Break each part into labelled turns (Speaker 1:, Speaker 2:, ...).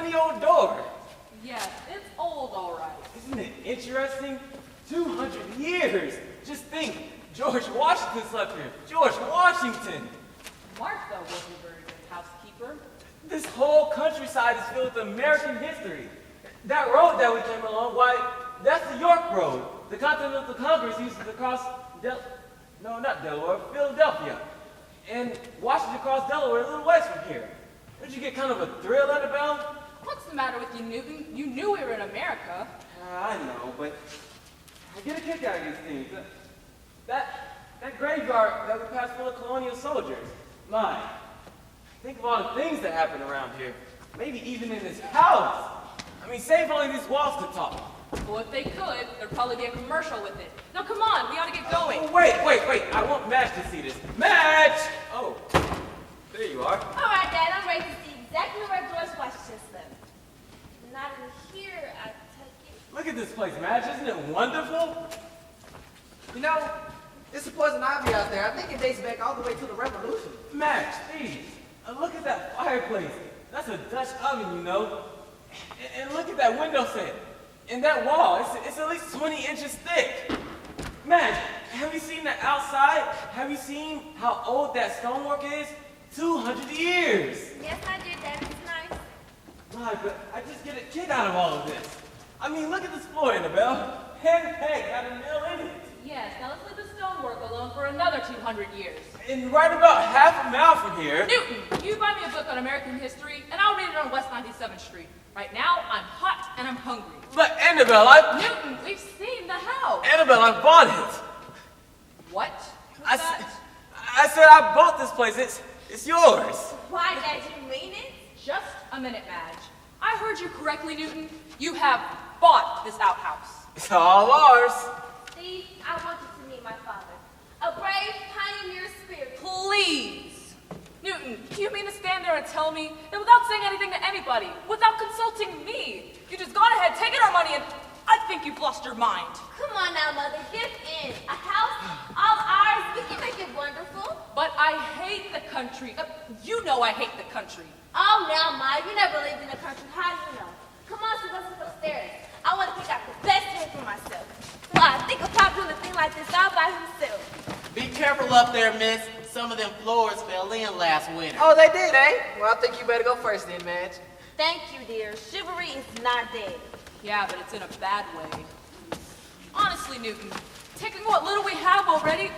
Speaker 1: pretty old door.
Speaker 2: Yes, it's old, all right.
Speaker 1: Isn't it interesting? 200 years. Just think, George Washington slept here. George Washington.
Speaker 2: Martha was a very good housekeeper.
Speaker 1: This whole countryside is filled with American history. That road that we came along, why, that's the York Road. The Continental Congress used to cross Philadelphia. And Washington crossed Delaware a little ways from here. Did you get kind of a thrill, Annabelle?
Speaker 2: What's the matter with you, Newton? You knew we were in America.
Speaker 1: I know, but I get a kick out of these things. That graveyard that we passed full of colonial soldiers. My, think of all the things that happen around here. Maybe even in this house. I mean, save only these walls could talk.
Speaker 2: Well, if they could, there'd probably be a commercial with it. Now, come on, we ought to get going.
Speaker 1: Oh, wait. I want Madge to see this. Madge! Oh, there you are.
Speaker 3: All right, Dad, I'm ready to see exactly where George Washington lived. Not in here, I take it.
Speaker 1: Look at this place, Madge. Isn't it wonderful?
Speaker 4: You know, it's a poison ivy out there. I think it dates back all the way to the Revolution.
Speaker 1: Madge, please. Look at that fireplace. That's a Dutch oven, you know. And look at that window set. And that wall, it's at least 20 inches thick. Madge, have you seen the outside? Have you seen how old that stonework is? 200 years.
Speaker 3: Yes, I did, Dad. It's nice.
Speaker 1: My, but I just get a kick out of all of this. I mean, look at this floor, Annabelle. Hand-pegged, got a nail in it.
Speaker 2: Yes, now let's leave the stonework alone for another 200 years.
Speaker 1: And right about half a mile from here.
Speaker 2: Newton, you buy me a book on American history, and I'll read it on West 97th Street. Right now, I'm hot and I'm hungry.
Speaker 1: But Annabelle,
Speaker 2: Newton, we've seen the house.
Speaker 1: Annabelle, I bought it.
Speaker 2: What?
Speaker 1: I said I bought this place. It's yours.
Speaker 3: Why, Dad, you mean it?
Speaker 2: Just a minute, Madge. I heard you correctly, Newton. You have bought this outhouse.
Speaker 1: It's all ours.
Speaker 3: Steve, I want you to meet my father. A brave pioneer spirit.
Speaker 2: Please. Newton, do you mean to stand there and tell me that without saying anything to anybody, without consulting me, you just gone ahead, taken our money, and I think you've lost your mind.
Speaker 3: Come on now, Mother, give in. A house, all ours, we can make it wonderful.
Speaker 2: But I hate the country. You know I hate the country.
Speaker 3: Oh, now, Ma, you never lived in the country. How do you know? Come on, so let's go upstairs. I want to pick out the best room for myself. Well, I think of Pop doing a thing like this all by himself.
Speaker 5: Be careful up there, miss. Some of them floors fell in last winter.
Speaker 4: Oh, they did, eh? Well, I think you better go first then, Madge.
Speaker 3: Thank you, dear. Chivalry is not dead.
Speaker 2: Yeah, but it's in a bad way. Honestly, Newton, taking what little we have already,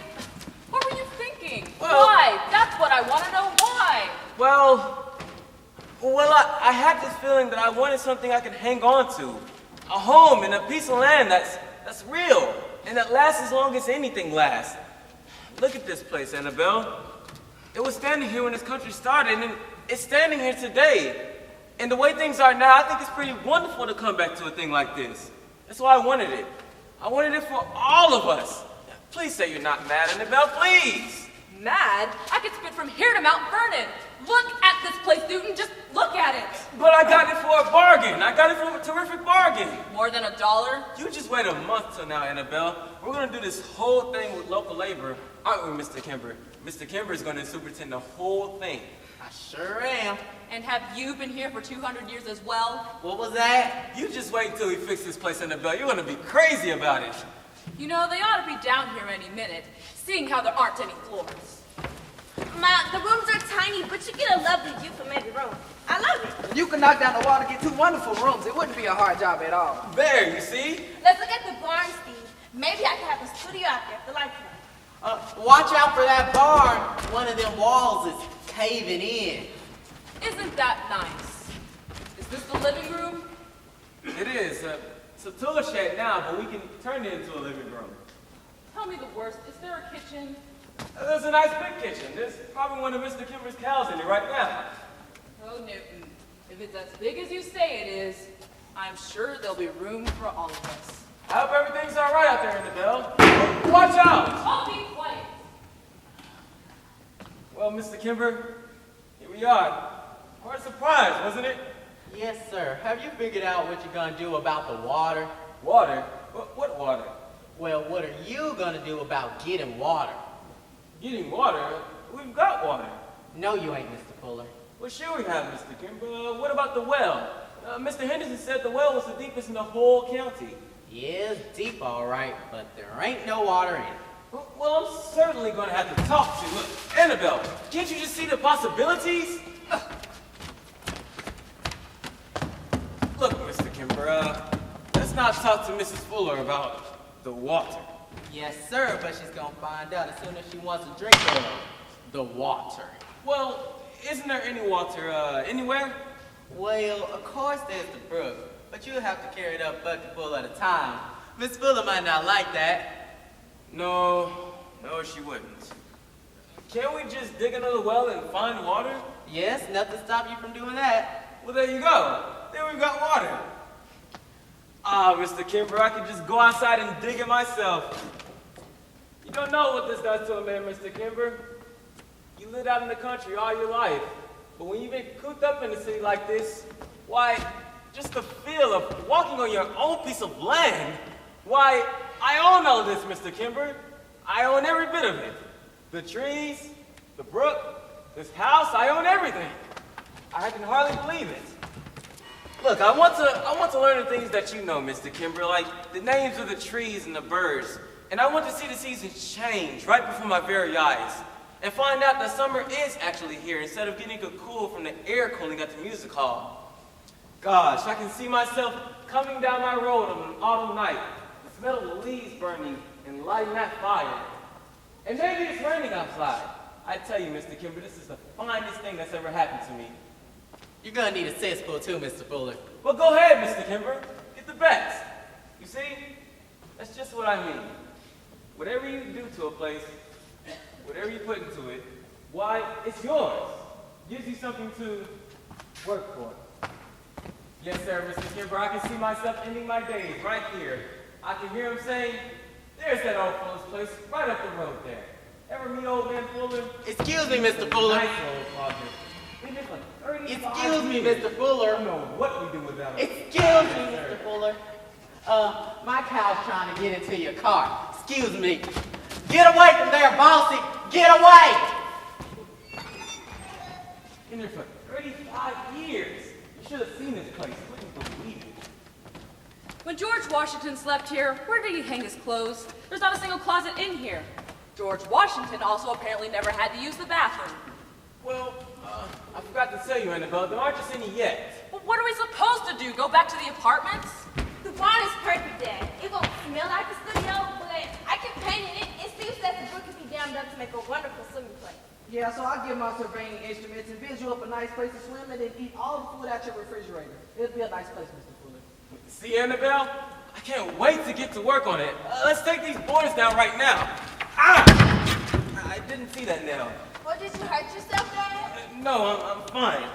Speaker 2: what were you thinking?
Speaker 1: Well-
Speaker 2: Why? That's what I want to know. Why?
Speaker 1: Well, I had this feeling that I wanted something I could hang on to. A home and a piece of land that's real and that lasts as long as anything lasts. Look at this place, Annabelle. It was standing here when this country started, and it's standing here today. And the way things are now, I think it's pretty wonderful to come back to a thing like this. That's why I wanted it. I wanted it for all of us. Please say you're not mad, Annabelle, please.
Speaker 2: Mad? I could spit from here to Mount Vernon. Look at this place, Newton. Just look at it.
Speaker 1: But I got it for a bargain. I got it for a terrific bargain.
Speaker 2: More than $1?
Speaker 1: You just wait a month till now, Annabelle. We're going to do this whole thing with local labor, aren't we, Mr. Kimber? Mr. Kimber is going to superintend the whole thing.
Speaker 5: I sure am.
Speaker 2: And have you been here for 200 years as well?
Speaker 5: What was that?
Speaker 1: You just wait until we fix this place, Annabelle. You're going to be crazy about it.
Speaker 2: You know, they ought to be down here any minute, seeing how there aren't any floors.
Speaker 3: Ma, the rooms are tiny, but you get a lovely view from every room. I love it.
Speaker 4: You can knock down the wall to get two wonderful rooms. It wouldn't be a hard job at all.
Speaker 1: There, you see?
Speaker 3: Let's look at the barn, Steve. Maybe I can have a studio out there if the lights on.
Speaker 5: Watch out for that barn. One of them walls is caving in.
Speaker 2: Isn't that nice? Is this the living room?
Speaker 1: It is. It's a tool shed now, but we can turn it into a living room.
Speaker 2: Tell me the worst. Is there a kitchen?
Speaker 1: There's a nice big kitchen. There's probably one of Mr. Kimber's cows in it right now.
Speaker 2: Oh, Newton, if it's as big as you say it is, I'm sure there'll be room for all of us.
Speaker 1: I hope everything's all right out there, Annabelle. Watch out!
Speaker 2: I'll be quiet.
Speaker 1: Well, Mr. Kimber, here we are. Quite a surprise, wasn't it?
Speaker 5: Yes, sir. Have you figured out what you're gonna do about the water?
Speaker 1: Water? What water?
Speaker 5: Well, what are you gonna do about getting water?
Speaker 1: Getting water? We've got water.
Speaker 5: No, you ain't, Mr. Fuller.
Speaker 1: Well, sure we have, Mr. Kimber. What about the well? Mr. Henderson said the well was the deepest in the whole county.
Speaker 5: Yeah, it's deep all right, but there ain't no water in it.
Speaker 1: Well, I'm certainly going to have to talk to Annabelle. Can't you just see the possibilities? Look, Mr. Kimber, let's not talk to Mrs. Fuller about the water.
Speaker 5: Yes, sir, but she's gonna find out as soon as she wants to drink the water.
Speaker 1: Well, isn't there any water anywhere?
Speaker 5: Well, of course there's the brook, but you'll have to carry it up bucketful at a time. Miss Fuller might not like that.
Speaker 1: No, she wouldn't. Can't we just dig another well and find water?
Speaker 5: Yes, nothing stop you from doing that.
Speaker 1: Well, there you go. Then we've got water. Ah, Mr. Kimber, I could just go outside and dig it myself. You don't know what this does to a man, Mr. Kimber. You lived out in the country all your life, but when you've been cooped up in a city like this, why, just the feel of walking on your own piece of land, why, I own all this, Mr. Kimber. I own every bit of it. The trees, the brook, this house, I own everything. I can hardly believe it. Look, I want to learn the things that you know, Mr. Kimber, like the names of the trees and the birds. And I want to see the seasons change right before my very eyes. And find out that summer is actually here instead of getting a cool from the air cooling at the music hall. Gosh, I can see myself coming down my road on an autumn night, the smell of the leaves burning and lighting that fire. And maybe it's raining outside. I tell you, Mr. Kimber, this is the finest thing that's ever happened to me.
Speaker 5: You're gonna need a cesspool too, Mr. Fuller.
Speaker 1: Well, go ahead, Mr. Kimber. Get the best. You see? That's just what I mean. Whatever you do to a place, whatever you put into it, why, it's yours. Gives you something to work for. Yes, sir, Mr. Kimber, I can see myself ending my days right here. I can hear him saying, there's that old Fuller's place right up the road there. Ever meet old man Fuller?
Speaker 5: Excuse me, Mr. Fuller.
Speaker 1: Nice old father. Been here for 35
Speaker 5: Excuse me,
Speaker 1: years.
Speaker 5: Mr. Fuller.
Speaker 1: I don't know what we do without him.
Speaker 5: Excuse me, Mr. Fuller. My cow's trying to get into your car. Excuse me. Get away from there, bossy. Get away!
Speaker 1: Been here for 35 years. You should have seen this place. Wouldn't believe it.
Speaker 2: When George Washington slept here, where did he hang his clothes? There's not a single closet in here. George Washington also apparently never had to use the bathroom.
Speaker 1: Well, I forgot to tell you, Annabelle, there aren't just any yet.
Speaker 2: Well, what are we supposed to do? Go back to the apartments?
Speaker 3: The barn is perfect, Dad. It won't smell like a studio, but I can paint it. And Steve says the brook can be dammed up to make a wonderful swimming place.
Speaker 4: Yeah, so I'll get my surveying instruments and visual up a nice place to swim in and eat all the food out your refrigerator. It'll be a nice place, Mr. Fuller.
Speaker 1: See, Annabelle? I can't wait to get to work on it. Let's take these boards down right now. Ah! I didn't see that nail.
Speaker 3: Or did you hurt yourself, Dad?
Speaker 1: No, I'm fine.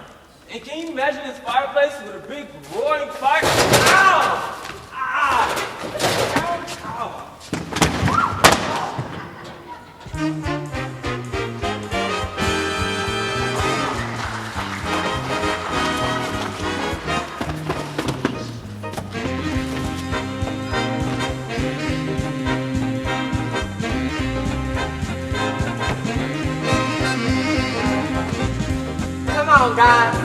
Speaker 1: And can you imagine this fireplace with a big roaring fire? Ow! Ah! Ow!
Speaker 5: Come on, guys.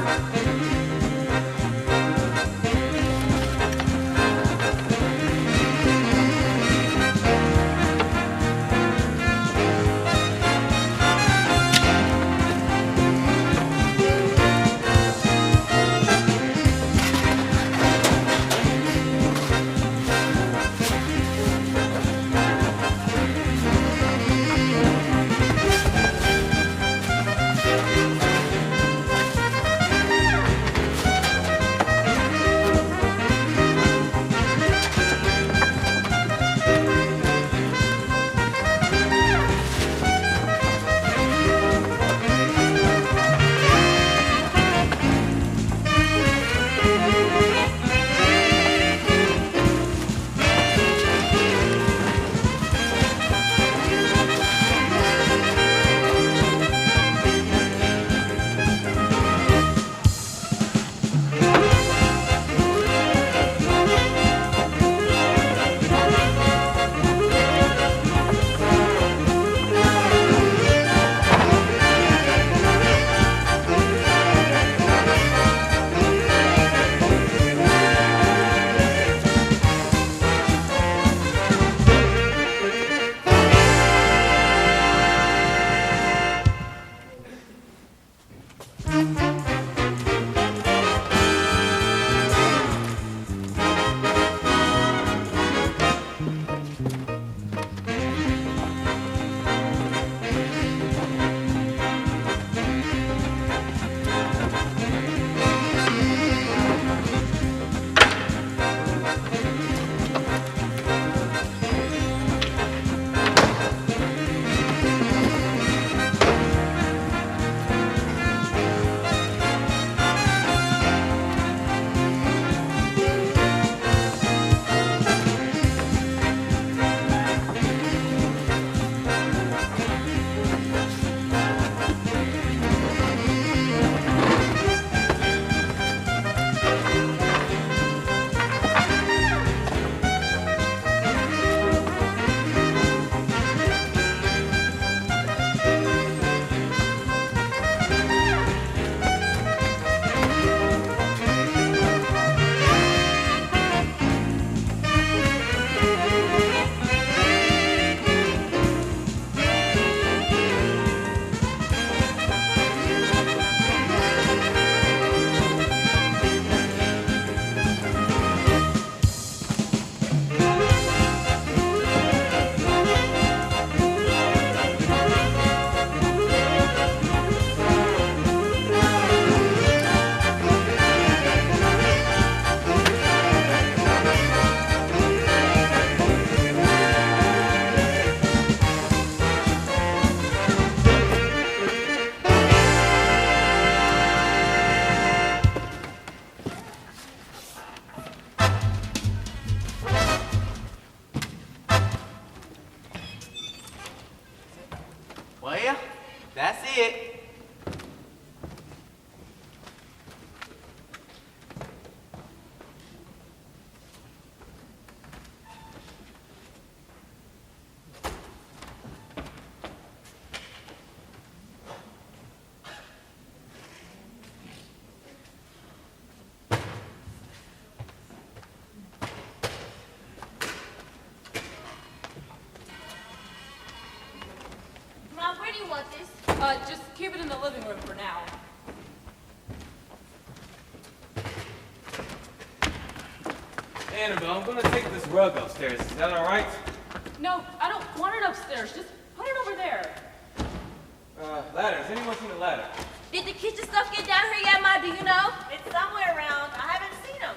Speaker 2: in the living room for now.
Speaker 1: Annabelle, I'm gonna take this rug upstairs. Is that all right?
Speaker 2: No, I don't want it upstairs. Just put it over there.
Speaker 1: Ladder. Has anyone seen a ladder?
Speaker 3: Did the kitchen stuff get down here yet, Ma? Do you know? It's somewhere around. I haven't seen them.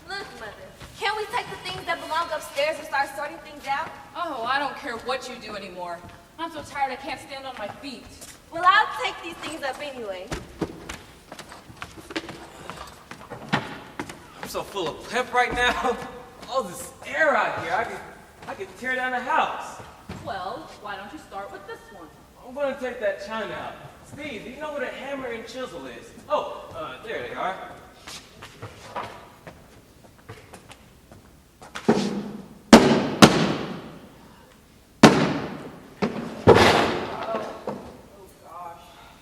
Speaker 3: Look, Mother. Can't we take the things that belong upstairs and start sorting things out?
Speaker 2: Oh, I don't care what you do anymore. I'm so tired I can't stand on my feet.
Speaker 3: Well, I'll take these things up anyway.
Speaker 1: I'm so full of pep right now. All this air out here. I could tear down the house.
Speaker 2: Well, why don't you start with this one?
Speaker 1: I'm gonna take that china out. Steve, do you know what a hammer and chisel is? Oh, there they are.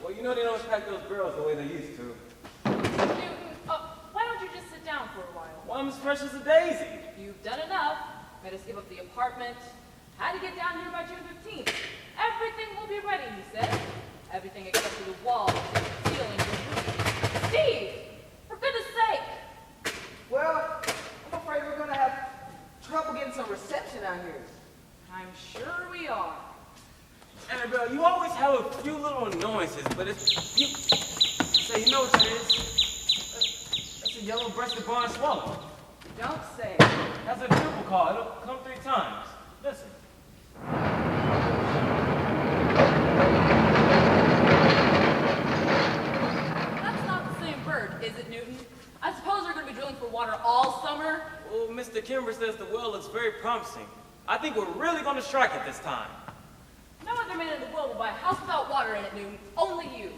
Speaker 1: Well, you know they don't pack those barrels the way they used to.
Speaker 2: Newton, why don't you just sit down for a while?
Speaker 1: Well, I'm as fresh as a daisy.
Speaker 2: You've done enough. Made us give up the apartment. Had to get down here by June 15th. Everything will be ready, he said. Everything except for the walls, ceiling, and roof. Steve! For goodness sake!
Speaker 4: Well, I'm afraid we're gonna have trouble getting some reception out here.
Speaker 2: I'm sure we are.
Speaker 1: Annabelle, you always have a few little annoyances, but it's you. Say, you know what that is? That's a yellow-breasted barn swallow.
Speaker 2: Don't say.
Speaker 1: That's a triple call. It'll come 3 times. Listen.
Speaker 2: That's not the same bird, is it, Newton? I suppose we're going to be drilling for water all summer?
Speaker 1: Well, Mr. Kimber says the well looks very promising. I think we're really going to strike it this time.
Speaker 2: No other man in the world will buy a house without water in it, Newton. Only you.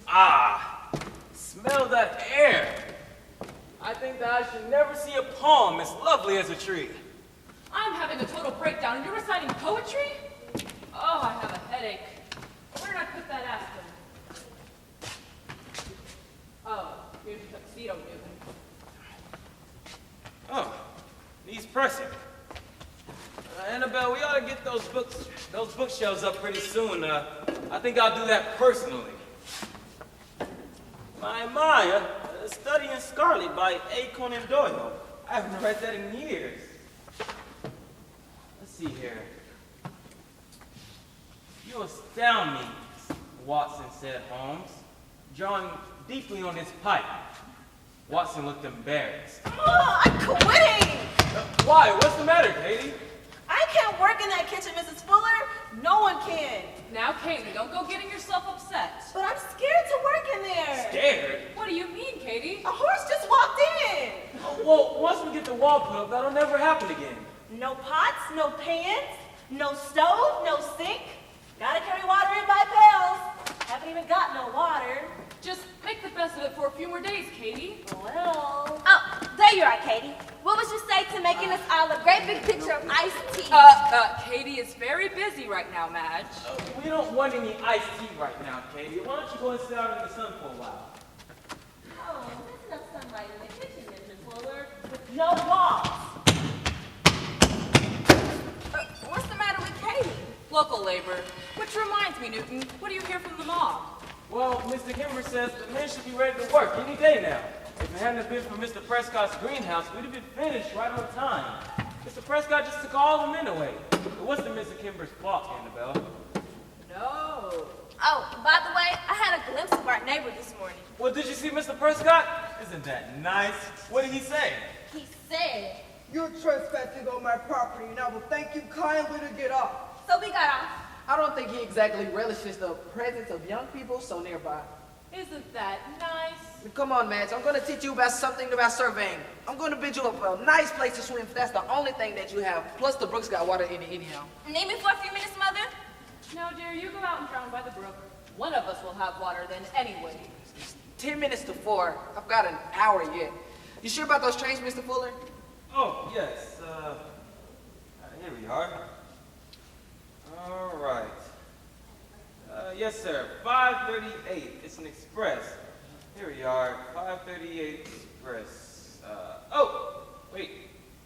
Speaker 1: Ah, smell that air. I think that I should never see a palm as lovely as a tree.
Speaker 2: I'm having a total breakdown and you're reciting poetry? Oh, I have a headache. Where did I put that aspirin? Oh, here's your tuxedo, Newton.
Speaker 1: Oh, needs pressing. Annabelle, we ought to get those bookshelves up pretty soon. I think I'll do that personally. My, Studying Scarlet by A. Conan Doyle. I haven't read that in years. Let's see here. You astound me, Watson said Holmes, drawing deeply on his pipe. Watson looked embarrassed.
Speaker 3: Oh, I'm quitting!
Speaker 1: Why? What's the matter, Katie?
Speaker 3: I can't work in that kitchen, Mrs. Fuller. No one can.
Speaker 2: Now, Katie, don't go getting yourself upset.
Speaker 3: But I'm scared to work in there.
Speaker 1: Scared?
Speaker 2: What do you mean, Katie?
Speaker 3: A horse just walked in.
Speaker 1: Oh, well, once we get the wall put up, that'll never happen again.
Speaker 3: No pots, no pans, no stove, no sink. Gotta carry water in by pails. Haven't even got no water.
Speaker 2: Just make the best of it for a few more days, Katie.
Speaker 3: Well. Oh, there you are, Katie. What would you say to making us all a great big picture of iced tea?
Speaker 2: Katie is very busy right now, Madge.
Speaker 1: We don't want any iced tea right now, Katie. Why don't you go and sit out in the sun for a while?
Speaker 3: Oh, there's enough sunlight in the kitchen, Mr. Fuller, with no walls. What's the matter with Katie?
Speaker 2: Local labor. Which reminds me, Newton, what do you hear from the mob?
Speaker 1: Well, Mr. Kimber says the men should be ready to work any day now. If it hadn't been for Mr. Prescott's greenhouse, we'd have been finished right on time. Mr. Prescott just took all the men away. It wasn't Mr. Kimber's fault, Annabelle.
Speaker 2: No.
Speaker 3: Oh, by the way, I had a glimpse of our neighbor this morning.
Speaker 1: Well, did you see Mr. Prescott? Isn't that nice? What did he say?
Speaker 3: He said,
Speaker 6: You're trespassing on my property, and I will thank you kindly to get off.
Speaker 3: so we got off.
Speaker 4: I don't think he exactly relishes the presence of young people so nearby.
Speaker 2: Isn't that nice?
Speaker 4: Come on, Madge. I'm going to teach you about something about surveying. I'm going to bid you up a nice place to swim. That's the only thing that you have. Plus, the brook's got water in it anyhow.
Speaker 3: Name me for a few minutes, Mother.
Speaker 2: No, dear, you go out and drown by the brook. One of us will have water then anyway.
Speaker 4: 10 minutes to 4. I've got an hour yet. You sure about those trains, Mr. Fuller?
Speaker 1: Oh, yes. Here we are. All right. Yes, sir. 538. It's an express. Here we are. 538 express. Oh, Wait,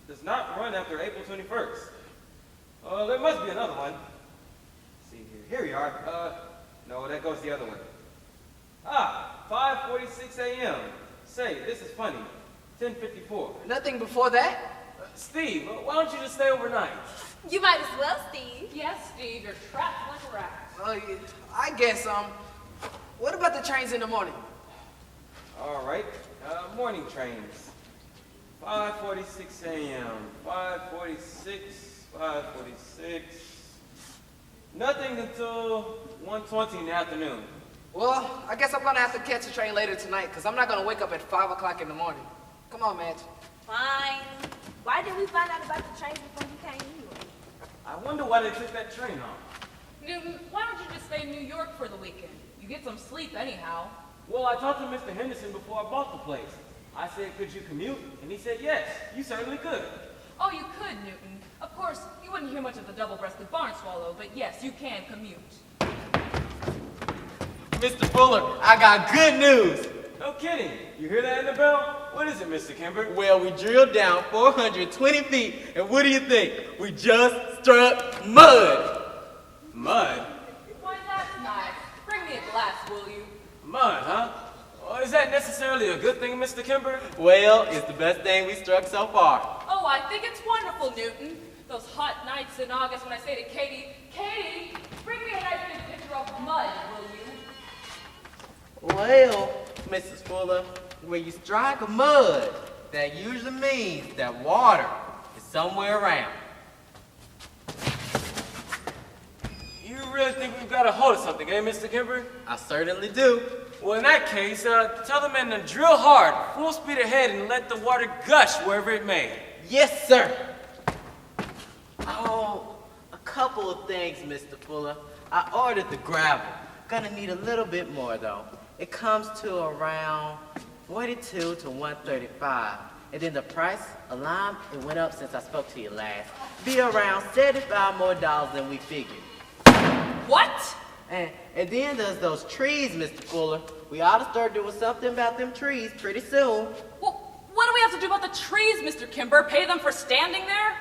Speaker 1: does not run after April 21st. There must be another one. Let's see here. Here we are. No, that goes the other one. 5:46 a.m. Say, this is funny. 10:54.
Speaker 4: Nothing before that?
Speaker 1: Steve, why don't you just stay overnight?
Speaker 3: You might as well, Steve.
Speaker 2: Yes, Steve, you're trapped like a rat.
Speaker 4: Yeah, I guess, what about the trains in the morning?
Speaker 1: All right. Morning trains. 5:46 a.m. 5:46. Nothing until 1:20 in the afternoon.
Speaker 4: Well, I guess I'm gonna have to catch a train later tonight, because I'm not gonna wake up at 5 o'clock in the morning. Come on, Madge.
Speaker 3: Fine. Why didn't we find out about the trains before you came anyway?
Speaker 1: I wonder why they took that train off.
Speaker 2: Newton, why don't you just stay in New York for the weekend? You get some sleep anyhow.
Speaker 1: Well, I talked to Mr. Henderson before I bought the place. I said, could you commute? And he said, yes, you certainly could.
Speaker 2: Oh, you could, Newton. Of course, you wouldn't hear much of the double-breasted barn swallow, but yes, you can commute.
Speaker 5: Mr. Fuller, I got good news.
Speaker 1: No kidding. You hear that, Annabelle? What is it, Mr. Kimber?
Speaker 5: Well, we drilled down 420 feet, and what do you think? We just struck mud.
Speaker 1: Mud?
Speaker 2: Why, that's nice. Bring me a glass, will you?
Speaker 1: Mud, huh? Well, is that necessarily a good thing, Mr. Kimber?
Speaker 5: Well, it's the best thing we struck so far.
Speaker 2: Oh, I think it's wonderful, Newton. Those hot nights in August when I say to Katie, Katie, bring me a nice big picture of mud, will you?
Speaker 5: Well, Mrs. Fuller, when you strike a mud, that usually means that water is somewhere around.
Speaker 1: You really think we've got a hold of something, eh, Mr. Kimber?
Speaker 5: I certainly do.
Speaker 1: Well, in that case, tell the men to drill hard, full speed ahead, and let the water gush wherever it may.
Speaker 5: Yes, sir. Oh, a couple of things, Mr. Fuller. I ordered the gravel. Gonna need a little bit more, though. It comes to around 42 to 135. And then the price of lime, it went up since I spoke to you last. Be around $75 more than we figured.
Speaker 2: What?
Speaker 5: And then there's those trees, Mr. Fuller. We ought to start doing something about them trees pretty soon.
Speaker 2: Well, what do we have to do about the trees, Mr. Kimber? Pay them for standing there?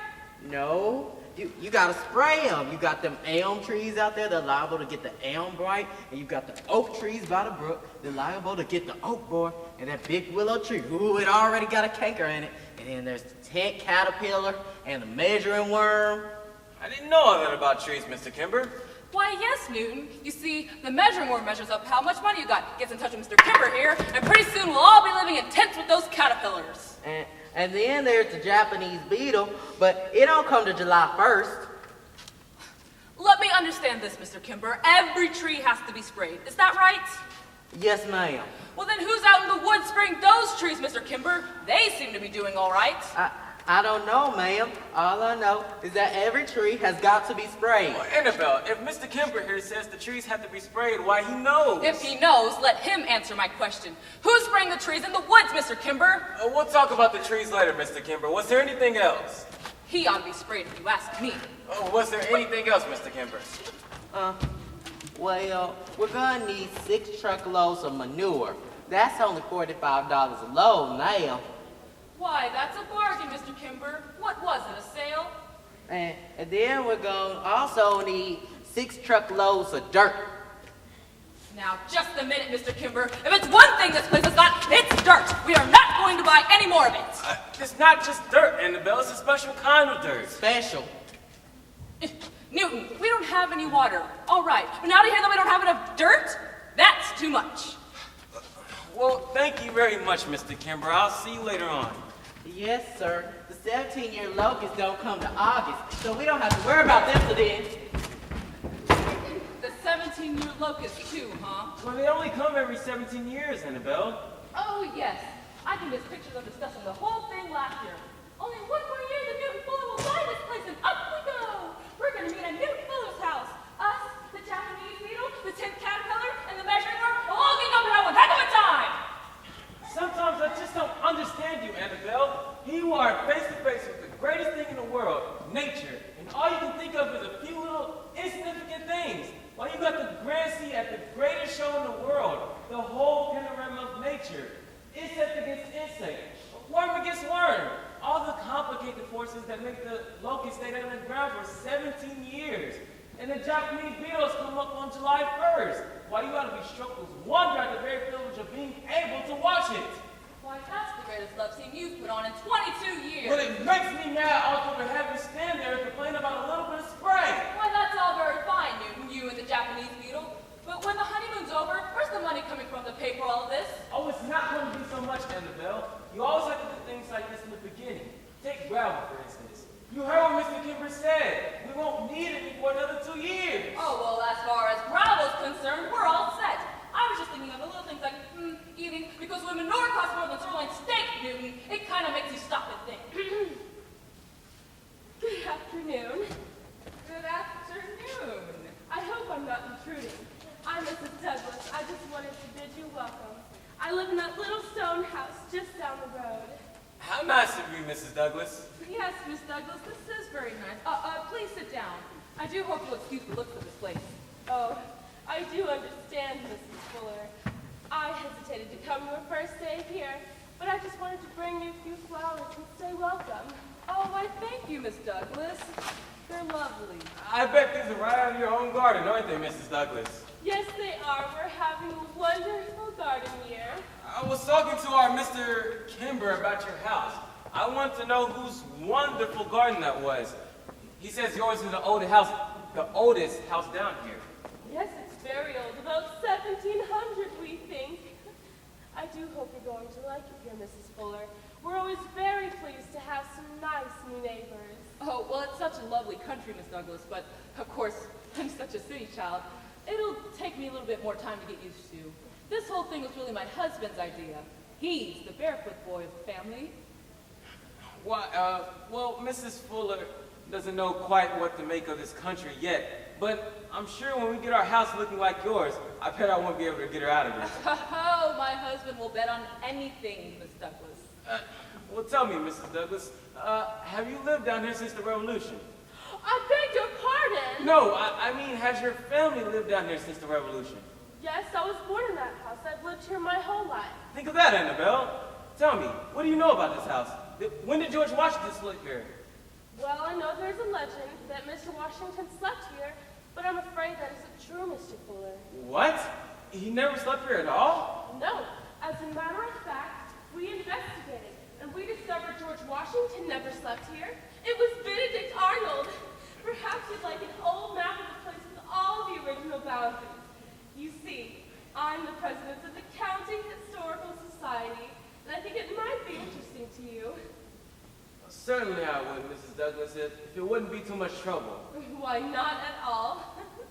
Speaker 5: No, you gotta spray them. You got them elm trees out there, they're liable to get the elm blight. And you got the oak trees by the brook, they're liable to get the oak borer. And that big willow tree, ooh, it already got a canker in it. And then there's the tent caterpillar and the measuring worm.
Speaker 1: I didn't know all that about trees, Mr. Kimber.
Speaker 2: Why, yes, Newton. You see, the measuring worm measures up how much money you got, gets in touch with Mr. Kimber here, and pretty soon we'll all be living in tents with those caterpillars.
Speaker 5: And then there's the Japanese beetle, but it don't come to July 1st.
Speaker 2: Let me understand this, Mr. Kimber. Every tree has to be sprayed. Is that right?
Speaker 5: Yes, ma'am.
Speaker 2: Well, then who's out in the woods spraying those trees, Mr. Kimber? They seem to be doing all right.
Speaker 5: I don't know, ma'am. All I know is that every tree has got to be sprayed.
Speaker 1: Well, Annabelle, if Mr. Kimber here says the trees have to be sprayed, why, he knows.
Speaker 2: If he knows, let him answer my question. Who's spraying the trees in the woods, Mr. Kimber?
Speaker 1: We'll talk about the trees later, Mr. Kimber. Was there anything else?
Speaker 2: He ought to be sprayed if you ask me.
Speaker 1: Was there anything else, Mr. Kimber?
Speaker 5: Well, we're gonna need 6 truckloads of manure. That's only $45 a load now.
Speaker 2: Why, that's a bargain, Mr. Kimber. What was it, a sale?
Speaker 5: And then we're gonna also need 6 truckloads of dirt.
Speaker 2: Now, just a minute, Mr. Kimber. If it's one thing this place is not, it's dirt. We are not going to buy any more of it.
Speaker 1: It's not just dirt, Annabelle. It's a special kind of dirt.
Speaker 5: Special.
Speaker 2: Newton, we don't have any water. All right, but now to hear that we don't have enough dirt? That's too much.
Speaker 1: Well, thank you very much, Mr. Kimber. I'll see you later on.
Speaker 5: Yes, sir. The 17-year locusts don't come to August, so we don't have to worry about them till then.
Speaker 2: The 17-year locust, too, huh?
Speaker 1: Well, they only come every 17 years, Annabelle.
Speaker 2: Oh, yes. I can miss pictures of discussing the whole thing last year. Only one more year, the Newton Fuller will buy this place, and up we go. We're going to meet at Newton Fuller's house. Us, the Japanese beetle, the tent caterpillar, and the measuring worm will all get up and have one heck of a time.
Speaker 1: Sometimes I just don't understand you, Annabelle. Here you are face to face with the greatest thing in the world, nature, and all you can think of is a few little insignificant things. While you got the grand sea at the greatest show in the world, the whole panorama of nature, insect against insect, worm against worm, all the forces that make the locusts stay down in the ground for 17 years. And the Japanese beetles come up on July 1st. Why you ought to be struck with wonder at the very privilege of being able to watch it.
Speaker 2: Why, that's the greatest love scene you've put on in 22 years.
Speaker 1: But it makes me mad also to have you stand there and complain about a little bit of spray.
Speaker 2: Why, that's all very fine, Newton, you and the Japanese beetle. But when the honeymoon's over, where's the money coming from to pay for all of this?
Speaker 1: Oh, it's not going to be so much, Annabelle. You always have to do things like this in the beginning. Take gravel, for instance. You heard what Mr. Kimber said. We won't need it for another 2 years.
Speaker 2: Oh, well, as far as gravel's concerned, we're all set. I was just thinking of the little things like eating, because when manure costs more than sirloin steak, Newton, it kind of makes you stop and think.
Speaker 7: Good afternoon.
Speaker 2: Good afternoon.
Speaker 7: I hope I'm not intruding. I'm Mrs. Douglas. I just wanted to bid you welcome. I live in that little stone house just down the road.
Speaker 1: How nice of you, Mrs. Douglas.
Speaker 2: Yes, Miss Douglas, this is very nice. Please sit down. I do hope you'll excuse the looks of this place.
Speaker 7: Oh, I do understand, Mrs. Fuller. I hesitated to come your first day here, but I just wanted to bring you a few flowers and say welcome.
Speaker 2: Oh, why, thank you, Miss Douglas. They're lovely.
Speaker 1: I bet these are right out of your own garden, aren't they, Mrs. Douglas?
Speaker 7: Yes, they are. We're having a wonderful garden year.
Speaker 1: I was talking to our Mr. Kimber about your house. I want to know whose wonderful garden that was. He says yours is the oldest house down here.
Speaker 7: Yes, it's very old, about 1700, we think. I do hope you're going to like it here, Mrs. Fuller. We're always very pleased to have some nice new neighbors.
Speaker 2: Oh, well, it's such a lovely country, Miss Douglas, but, of course, I'm such a city child. It'll take me a little bit more time to get used to. This whole thing was really my husband's idea. He's the barefoot boy of the family.
Speaker 1: Why, well, Mrs. Fuller doesn't know quite what to make of this country yet, but I'm sure when we get our house looking like yours, I bet I won't be able to get her out of it.
Speaker 2: Oh, my husband will bet on anything, Miss Douglas.
Speaker 1: Well, tell me, Mrs. Douglas, have you lived down here since the Revolution?
Speaker 7: I beg your pardon.
Speaker 1: No, I mean, has your family lived down here since the Revolution?
Speaker 7: Yes, I was born in that house. I've lived here my whole life.
Speaker 1: Think of that, Annabelle. Tell me, what do you know about this house? When did George Washington live here?
Speaker 7: Well, I know there's a legend that Mr. Washington slept here, but I'm afraid that isn't true, Mr. Fuller.
Speaker 1: What? He never slept here at all?
Speaker 7: No. As a matter of fact, we investigated, and we discovered George Washington never slept here. It was Benedict Arnold. Perhaps you'd like an old map of the place with all the original boundaries. You see, I'm the president of the County Historical Society, and I think it might be interesting to you.
Speaker 1: Certainly I would, Mrs. Douglas, if it wouldn't be too much trouble.
Speaker 7: Why, not at all.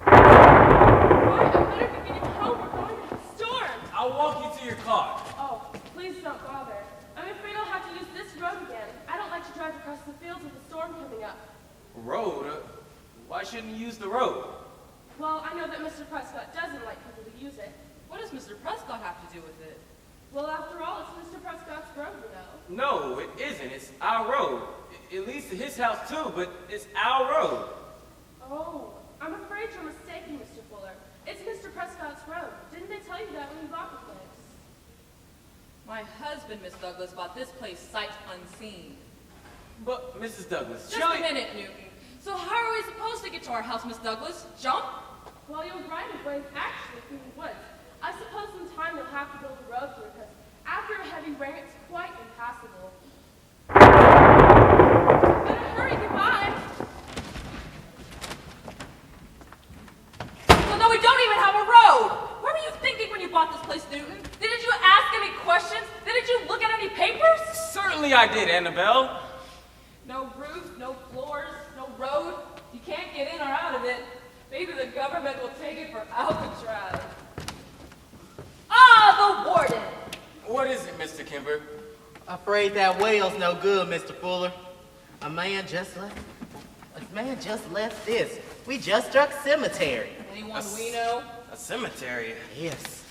Speaker 7: Why, I better be getting home. We're going to have a storm.
Speaker 1: I'll walk you to your car.
Speaker 7: Oh, please don't bother. I'm afraid I'll have to use this road again. I don't like to drive across the fields with a storm coming up.
Speaker 1: Road? Why shouldn't you use the road?
Speaker 7: Well, I know that Mr. Prescott doesn't like people to use it.
Speaker 2: What does Mr. Prescott have to do with it?
Speaker 7: Well, after all, it's Mr. Prescott's road, you know.
Speaker 1: No, it isn't. It's our road. It leads to his house too, but it's our road.
Speaker 7: Oh, I'm afraid you're mistaken, Mr. Fuller. It's Mr. Prescott's road. Didn't they tell you that when you bought the place?
Speaker 2: My husband, Miss Douglas, bought this place sight unseen.
Speaker 1: But, Mrs. Douglas,
Speaker 2: Just a minute, Newton. So how are we supposed to get to our house, Miss Douglas? Jump?
Speaker 7: Well, your right-of-way is actually through the woods. I suppose in time you'll have to build a road through because after a heavy rain, it's quite impassable. Better hurry, goodbye.
Speaker 2: Well, no, we don't even have a road. What were you thinking when you bought this place, Newton? Didn't you ask any questions? Didn't you look at any papers?
Speaker 1: Certainly I did, Annabelle.
Speaker 2: No roof, no floors, no road. You can't get in or out of it. Maybe the government will take it for Alcatraz. Ah, the warden!
Speaker 1: What is it, Mr. Kimber?
Speaker 5: Afraid that whale's no good, Mr. Fuller. A man just left this. We just struck cemetery.
Speaker 2: Anyone we know?
Speaker 1: A cemetery?
Speaker 5: Yes.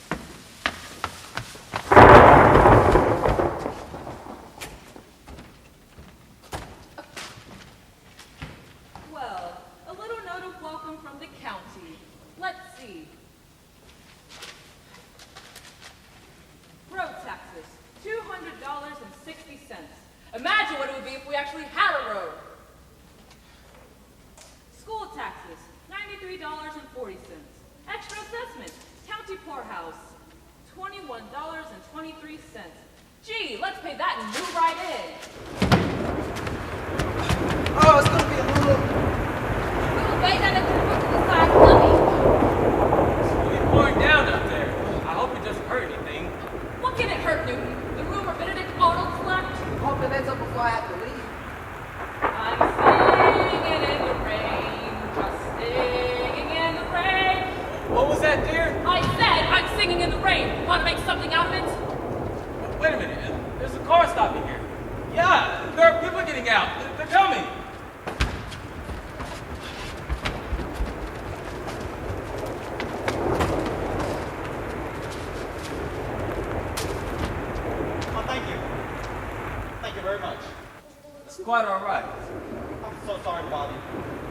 Speaker 2: Well, a little note of welcome from the county. Let's see. Road taxes, $200.60. Imagine what it would be if we actually had a road. Extra assessment, county poorhouse, $21.23. Gee, let's pay that and move right in.
Speaker 4: Oh, it's gonna be a little.
Speaker 3: We will wait on the brook to the side coming.
Speaker 1: It's really pouring down up there. I hope it doesn't hurt anything.
Speaker 2: What can it hurt, Newton? The rumor Benedict Arnold slept?
Speaker 4: Hope that ends up before I have to leave.
Speaker 2: I'm singing in the rain, just singing in the rain.
Speaker 1: What was that, dear?
Speaker 2: I said I'm singing in the rain. Want to make something out of it?
Speaker 1: Wait a minute. There's a car stopping here. Yeah, there are people getting out. They're coming.
Speaker 8: Oh, thank you. Thank you very much.
Speaker 1: It's quite all right.
Speaker 8: I'm so sorry to bother you.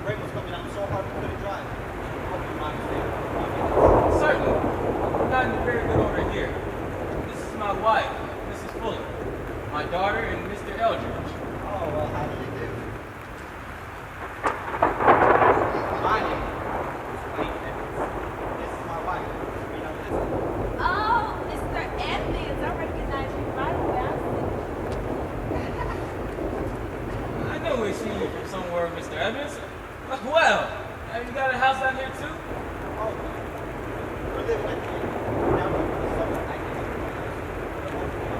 Speaker 8: The rain was coming out so hard we couldn't drive. I hope you understand.
Speaker 1: Certainly. We've gotten in very good order here. This is my wife, Mrs. Fuller. My daughter and Mr. Eldridge.
Speaker 8: Oh, well, how do you do? My name is Wayne Evans. This is my wife, Rena Elizabeth.
Speaker 3: Oh, Mr. Evans, I recognize you right away.
Speaker 1: I know we've seen you from somewhere, Mr. Evans. Well, have you got a house down here too?
Speaker 8: Oh, we're living at the now we're in the summer. I can see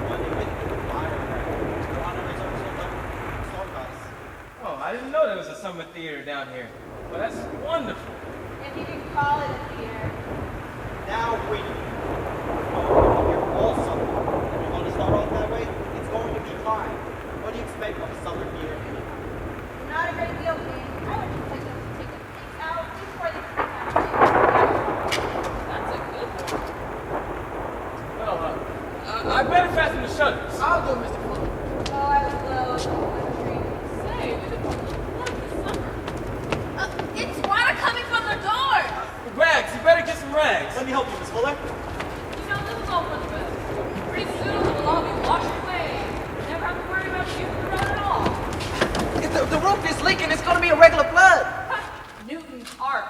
Speaker 8: one day with the fire. We're on our way to storm guys.
Speaker 1: Oh, I didn't know there was a summer theater down here. Well, that's wonderful.
Speaker 3: If you can call it a theater.
Speaker 8: Now we do. We're here all summer. If you're going to start off that way, it's going to be hard. What do you expect from a summer theater anyway?
Speaker 3: Not a great deal, man. I would just like them to take a peek out before they come out.
Speaker 2: That's a good one.
Speaker 1: Well, I better fasten the shutters.
Speaker 4: I'll do it, Mr. Fuller.
Speaker 3: Oh, I was low.
Speaker 2: Say, we did what this summer.
Speaker 3: It's water coming from the door.
Speaker 1: Rags, you better get some rags.
Speaker 8: Let me help you, Miss Fuller.
Speaker 2: You know, this is all for the best. Pretty soon we'll all be washed away. Never have to worry about using the road at all.
Speaker 4: If the roof is leaking, it's gonna be a regular flood.
Speaker 2: Newton's Ark.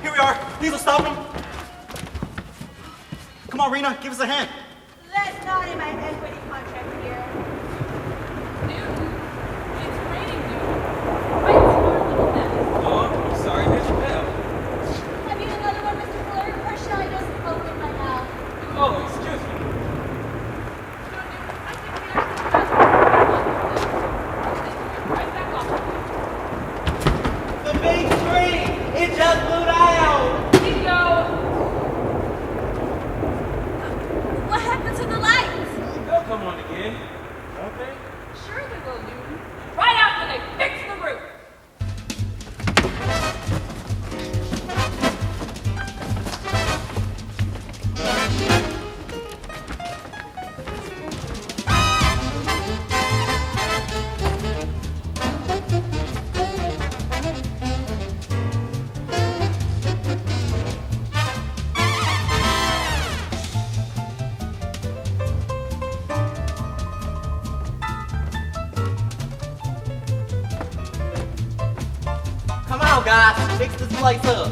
Speaker 8: Here we are. These will stop them. Come on, Rena, give us a hand.
Speaker 3: That's not in my equity contract here.
Speaker 2: Newton. It's raining, Newton. Right to our little nest.
Speaker 1: Oh, I'm sorry, there's a bell.
Speaker 3: Have you another one, Mr. Fuller? Or shall I just open my mouth?
Speaker 1: Oh, excuse me.
Speaker 2: No, Newton, I think we actually have to right back off.
Speaker 5: The big tree! It just blew down!
Speaker 2: Bingo!
Speaker 3: What happened to the lights?
Speaker 1: They'll come on again, won't they?
Speaker 2: Sure they will, Newton. Right after they fix the roof.
Speaker 5: Come on, guys, fix this place up.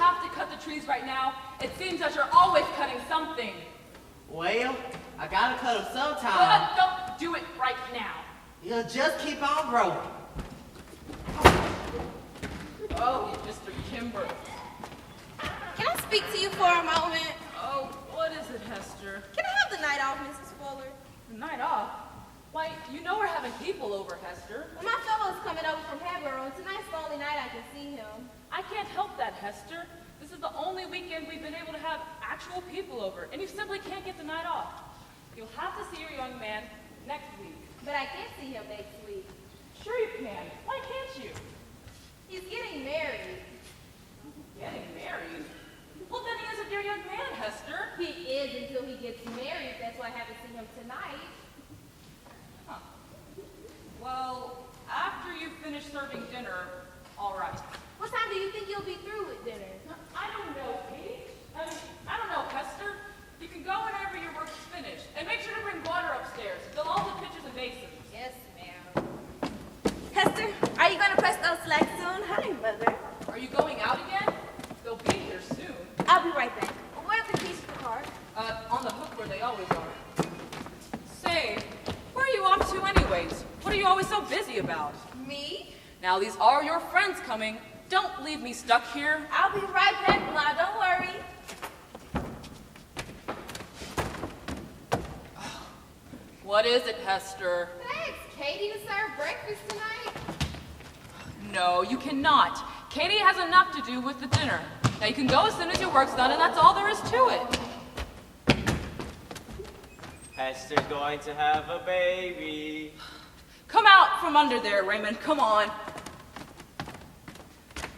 Speaker 2: have to cut the trees right now? It seems that you're always cutting something.
Speaker 5: Well, I gotta cut them sometime.
Speaker 2: But don't do it right now.
Speaker 5: You'll just keep on growing.
Speaker 2: Oh, Mr. Kimber.
Speaker 3: Can I speak to you for a moment?
Speaker 2: Oh, what is it, Hester?
Speaker 3: Can I have the night off, Mrs. Fuller?
Speaker 2: The night off? Why, you know we're having people over, Hester.
Speaker 3: Well, my fellow's coming over from Hebron, and tonight's the only night I can see him.
Speaker 2: I can't help that, Hester. This is the only weekend we've been able to have actual people over, and you simply can't get the night off. You'll have to see your young man next week.
Speaker 3: But I can't see him next week.
Speaker 2: Sure you can. Why can't you?
Speaker 3: He's getting married.
Speaker 2: Getting married? Well, then he isn't your young man, Hester.
Speaker 3: He is until he gets married. That's why I haven't seen him tonight.
Speaker 2: Huh. Well, after you finish serving dinner, all right.
Speaker 3: What time do you think you'll be through with dinner?
Speaker 2: I don't know, Katie. I don't know, Hester. You can go whenever your work is finished. And make sure to bring water upstairs. Fill all the pitchers and basins.
Speaker 3: Yes, ma'am. Hester, are you going to press those slacks soon? Hi, Mother.
Speaker 2: Are you going out again? They'll be here soon.
Speaker 3: I'll be right back. Where are the keys to the car?
Speaker 2: On the hook where they always are. Say, where are you off to anyways? What are you always so busy about?
Speaker 3: Me?
Speaker 2: Now, these are your friends coming. Don't leave me stuck here.
Speaker 3: I'll be right back, Blah. Don't worry.
Speaker 2: What is it, Hester?
Speaker 3: Thanks, Katie, to serve breakfast tonight.
Speaker 2: No, you cannot. Katie has enough to do with the dinner. Now, you can go as soon as your work's done, and that's all there is to it.
Speaker 1: Hester's going to have a baby.
Speaker 2: Come out from under there, Raymond. Come on.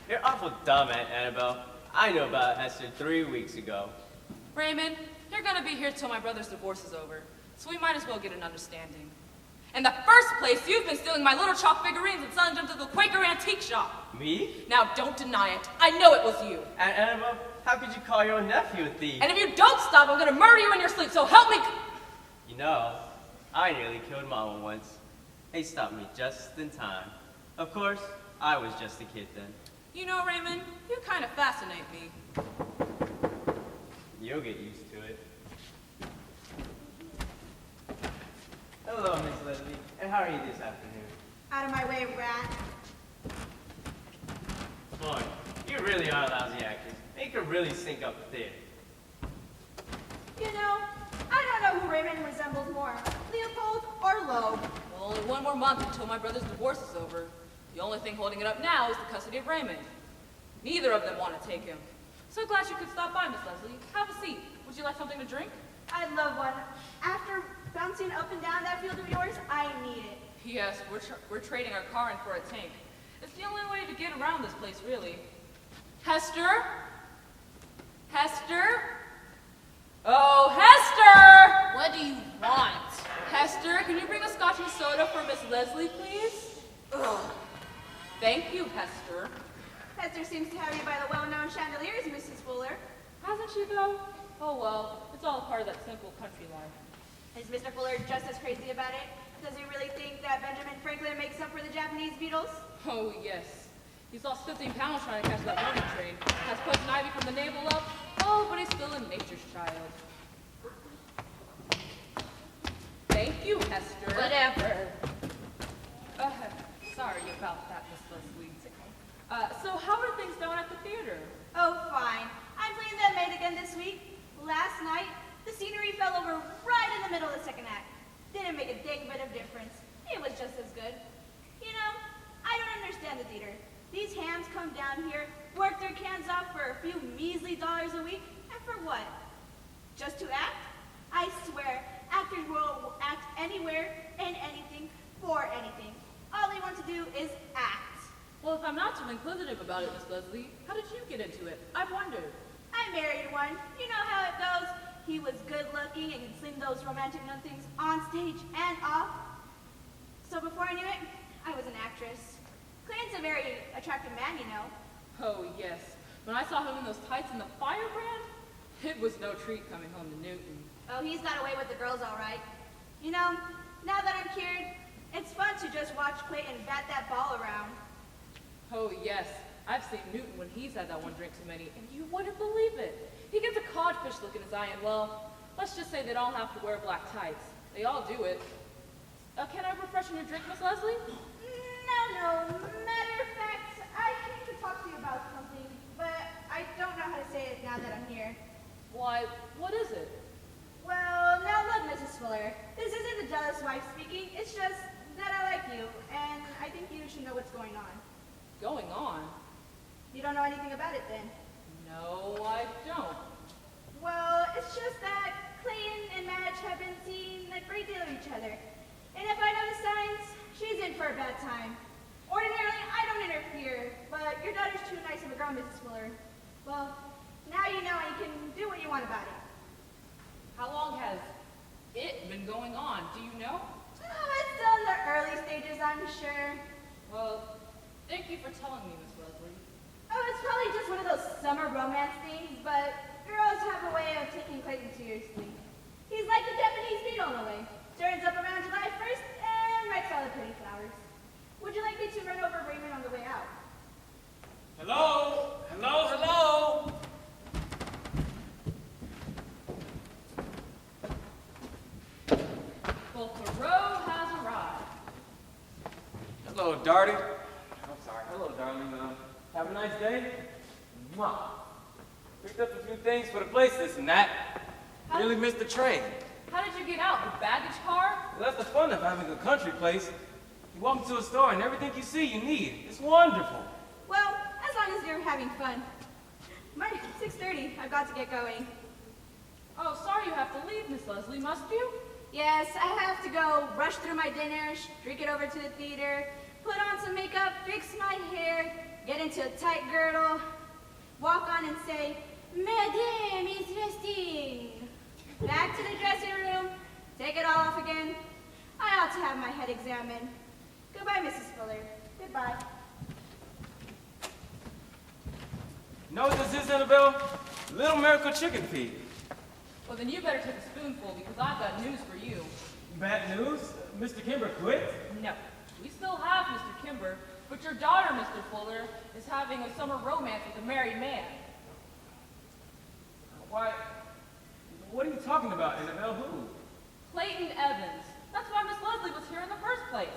Speaker 1: You're awful dumb, Aunt Annabelle. I knew about Hester 3 weeks ago.
Speaker 2: Raymond, you're going to be here till my brother's divorce is over, so we might as well get an understanding. In the first place, you've been stealing my little chalk figurines and selling them to the Quaker antique shop.
Speaker 1: Me?
Speaker 2: Now, don't deny it. I know it was you.
Speaker 1: Aunt Annabelle, how could you call your own nephew a thief?
Speaker 2: And if you don't stop, I'm going to murder you in your sleep, so help me.
Speaker 1: You know, I nearly killed Mama once. They stopped me just in time. Of course, I was just a kid then.
Speaker 2: You know, Raymond, you kind of fascinate me.
Speaker 1: You'll get used to it. Hello, Miss Leslie. And how are you this afternoon?
Speaker 3: Out of my way, rat.
Speaker 1: Boy, you really are a lousy actress. Make her really sink up there.
Speaker 3: You know, I don't know who Raymond resembles more, Leopold or Loeb.
Speaker 2: Well, only one more month until my brother's divorce is over. The only thing holding it up now is the custody of Raymond. Neither of them want to take him. So glad you could stop by, Miss Leslie. Have a seat. Would you like something to drink?
Speaker 3: I'd love one. After bouncing up and down that field of yours, I need it.
Speaker 2: Yes, we're trading our car in for a tank. It's the only way to get around this place, really. Hester? Hester? Oh, Hester!
Speaker 3: What do you want?
Speaker 2: Hester, can you bring a scotch and soda for Miss Leslie, please? Ugh. Thank you, Hester.
Speaker 3: Hester seems to have you by the well-known chandeliers, Mrs. Fuller.
Speaker 2: Hasn't she, though? Oh, well, it's all part of that simple country life.
Speaker 3: Is Mr. Fuller just as crazy about it? Does he really think that Benjamin Franklin makes up for the Japanese beetles?
Speaker 2: Oh, yes. He's lost 15 pounds trying to catch that morning train. Has Poison Ivy from the navel up. Oh, but he's still a nature's child. Thank you, Hester.
Speaker 3: Whatever.
Speaker 2: Sorry about that, Miss Leslie. So how are things going at the theater?
Speaker 3: Oh, fine. I'm playing that maid again this week. Last night, the scenery fell over right in the middle of the second act. Didn't make a dang bit of difference. It was just as good. You know, I don't understand the theater. These hams come down here, work their cans off for a few measly dollars a week, and for what? Just to act? I swear, actors will act anywhere and anything for anything. All they want to do is act.
Speaker 2: Well, if I'm not too inquisitive about it, Miss Leslie, how did you get into it? I've wondered.
Speaker 3: I married one. You know how it goes. He was good looking and could sing those romantic nothings on stage and off. So before I knew it, I was an actress. Clayton's a very attractive man, you know.
Speaker 2: Oh, yes. When I saw him in those tights and the firebrand, it was no treat coming home to Newton.
Speaker 3: Oh, he's got away with the girls all right. You know, now that I'm cured, it's fun to just watch Clayton bat that ball around.
Speaker 2: Oh, yes. I've seen Newton when he's had that one drink too many, and you wouldn't believe it. He gets a codfish look in his eye, and well, let's just say they don't have to wear black tights. They all do it. Can I refresh on your drink, Miss Leslie?
Speaker 3: No. Matter of fact, I came to talk to you about something, but I don't know how to say it now that I'm here.
Speaker 2: Why, what is it?
Speaker 3: Well, now look, Mrs. Fuller. This isn't a jealous wife speaking. It's just that I like you, and I think you should know what's going on.
Speaker 2: Going on?
Speaker 3: You don't know anything about it, then?
Speaker 2: No, I don't.
Speaker 3: Well, it's just that Clayton and Madge have been seeing a great deal of each other. And if I know the signs, she's in for a bad time. Ordinarily, I don't interfere, but your daughter's too nice of a girl, Mrs. Fuller. Well, now you know and you can do what you want about it.
Speaker 2: How long has it been going on? Do you know?
Speaker 3: Oh, it's still in the early stages, I'm sure.
Speaker 2: Well, thank you for telling me, Miss Leslie.
Speaker 3: Oh, it's probably just one of those summer romance things, but girls have a way of taking Clayton seriously. He's like the Japanese beetle in a way. Turns up around July 1st and wrecks all the pretty flowers. Would you like me to run over Raymond on the way out?
Speaker 1: Hello? Hello?
Speaker 2: Well, Thoreau has arrived.
Speaker 1: Hello, Darty. I'm sorry. Hello, darling. Have a nice day. Mwah. Picked up a few things for the place, this and that. Really missed the train.
Speaker 2: How did you get out? The baggage car?
Speaker 1: Well, that's the fun of having a country place. You walk into a store and everything you see you need. It's wonderful.
Speaker 3: Well, as long as you're having fun. Mine, 6:30. I've got to get going.
Speaker 2: Oh, sorry you have to leave, Miss Leslie, must you?
Speaker 3: Yes, I have to go rush through my dinner, streak it over to the theater, put on some makeup, fix my hair, get into a tight girdle, walk on and say, Madame is resting. Back to the dressing room, take it all off again. I ought to have my head examined. Goodbye, Mrs. Fuller. Goodbye.
Speaker 1: You know what this is, Annabelle? Little Miracle Chicken Feed.
Speaker 2: Well, then you better take a spoonful because I've got news for you.
Speaker 1: Bad news? Mr. Kimber quit?
Speaker 2: No, we still have Mr. Kimber, but your daughter, Mr. Fuller, is having a summer romance with a married man.
Speaker 1: Why? What are you talking about, Annabelle? Who?
Speaker 2: Clayton Evans. That's why Miss Leslie was here in the first place.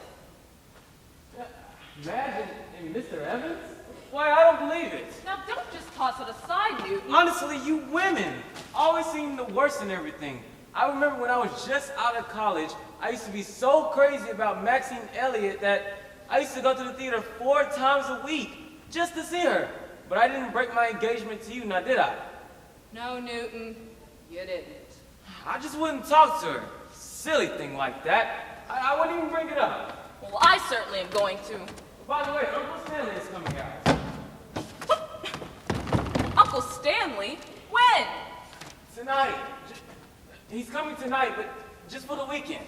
Speaker 1: Madge and Mr. Evans? Why, I don't believe it.
Speaker 2: Now, don't just toss it aside, Newton.
Speaker 1: Honestly, you women always seem the worst in everything. I remember when I was just out of college, I used to be so crazy about Maxine Elliott that I used to go to the theater 4 times a week just to see her. But I didn't break my engagement to you, now did I?
Speaker 2: No, Newton, you didn't.
Speaker 1: I just wouldn't talk to her. Silly thing like that. I wouldn't even bring it up.
Speaker 2: Well, I certainly am going to.
Speaker 1: By the way, Uncle Stanley is coming out.
Speaker 2: Uncle Stanley? When?
Speaker 1: Tonight. He's coming tonight, but just for the weekend.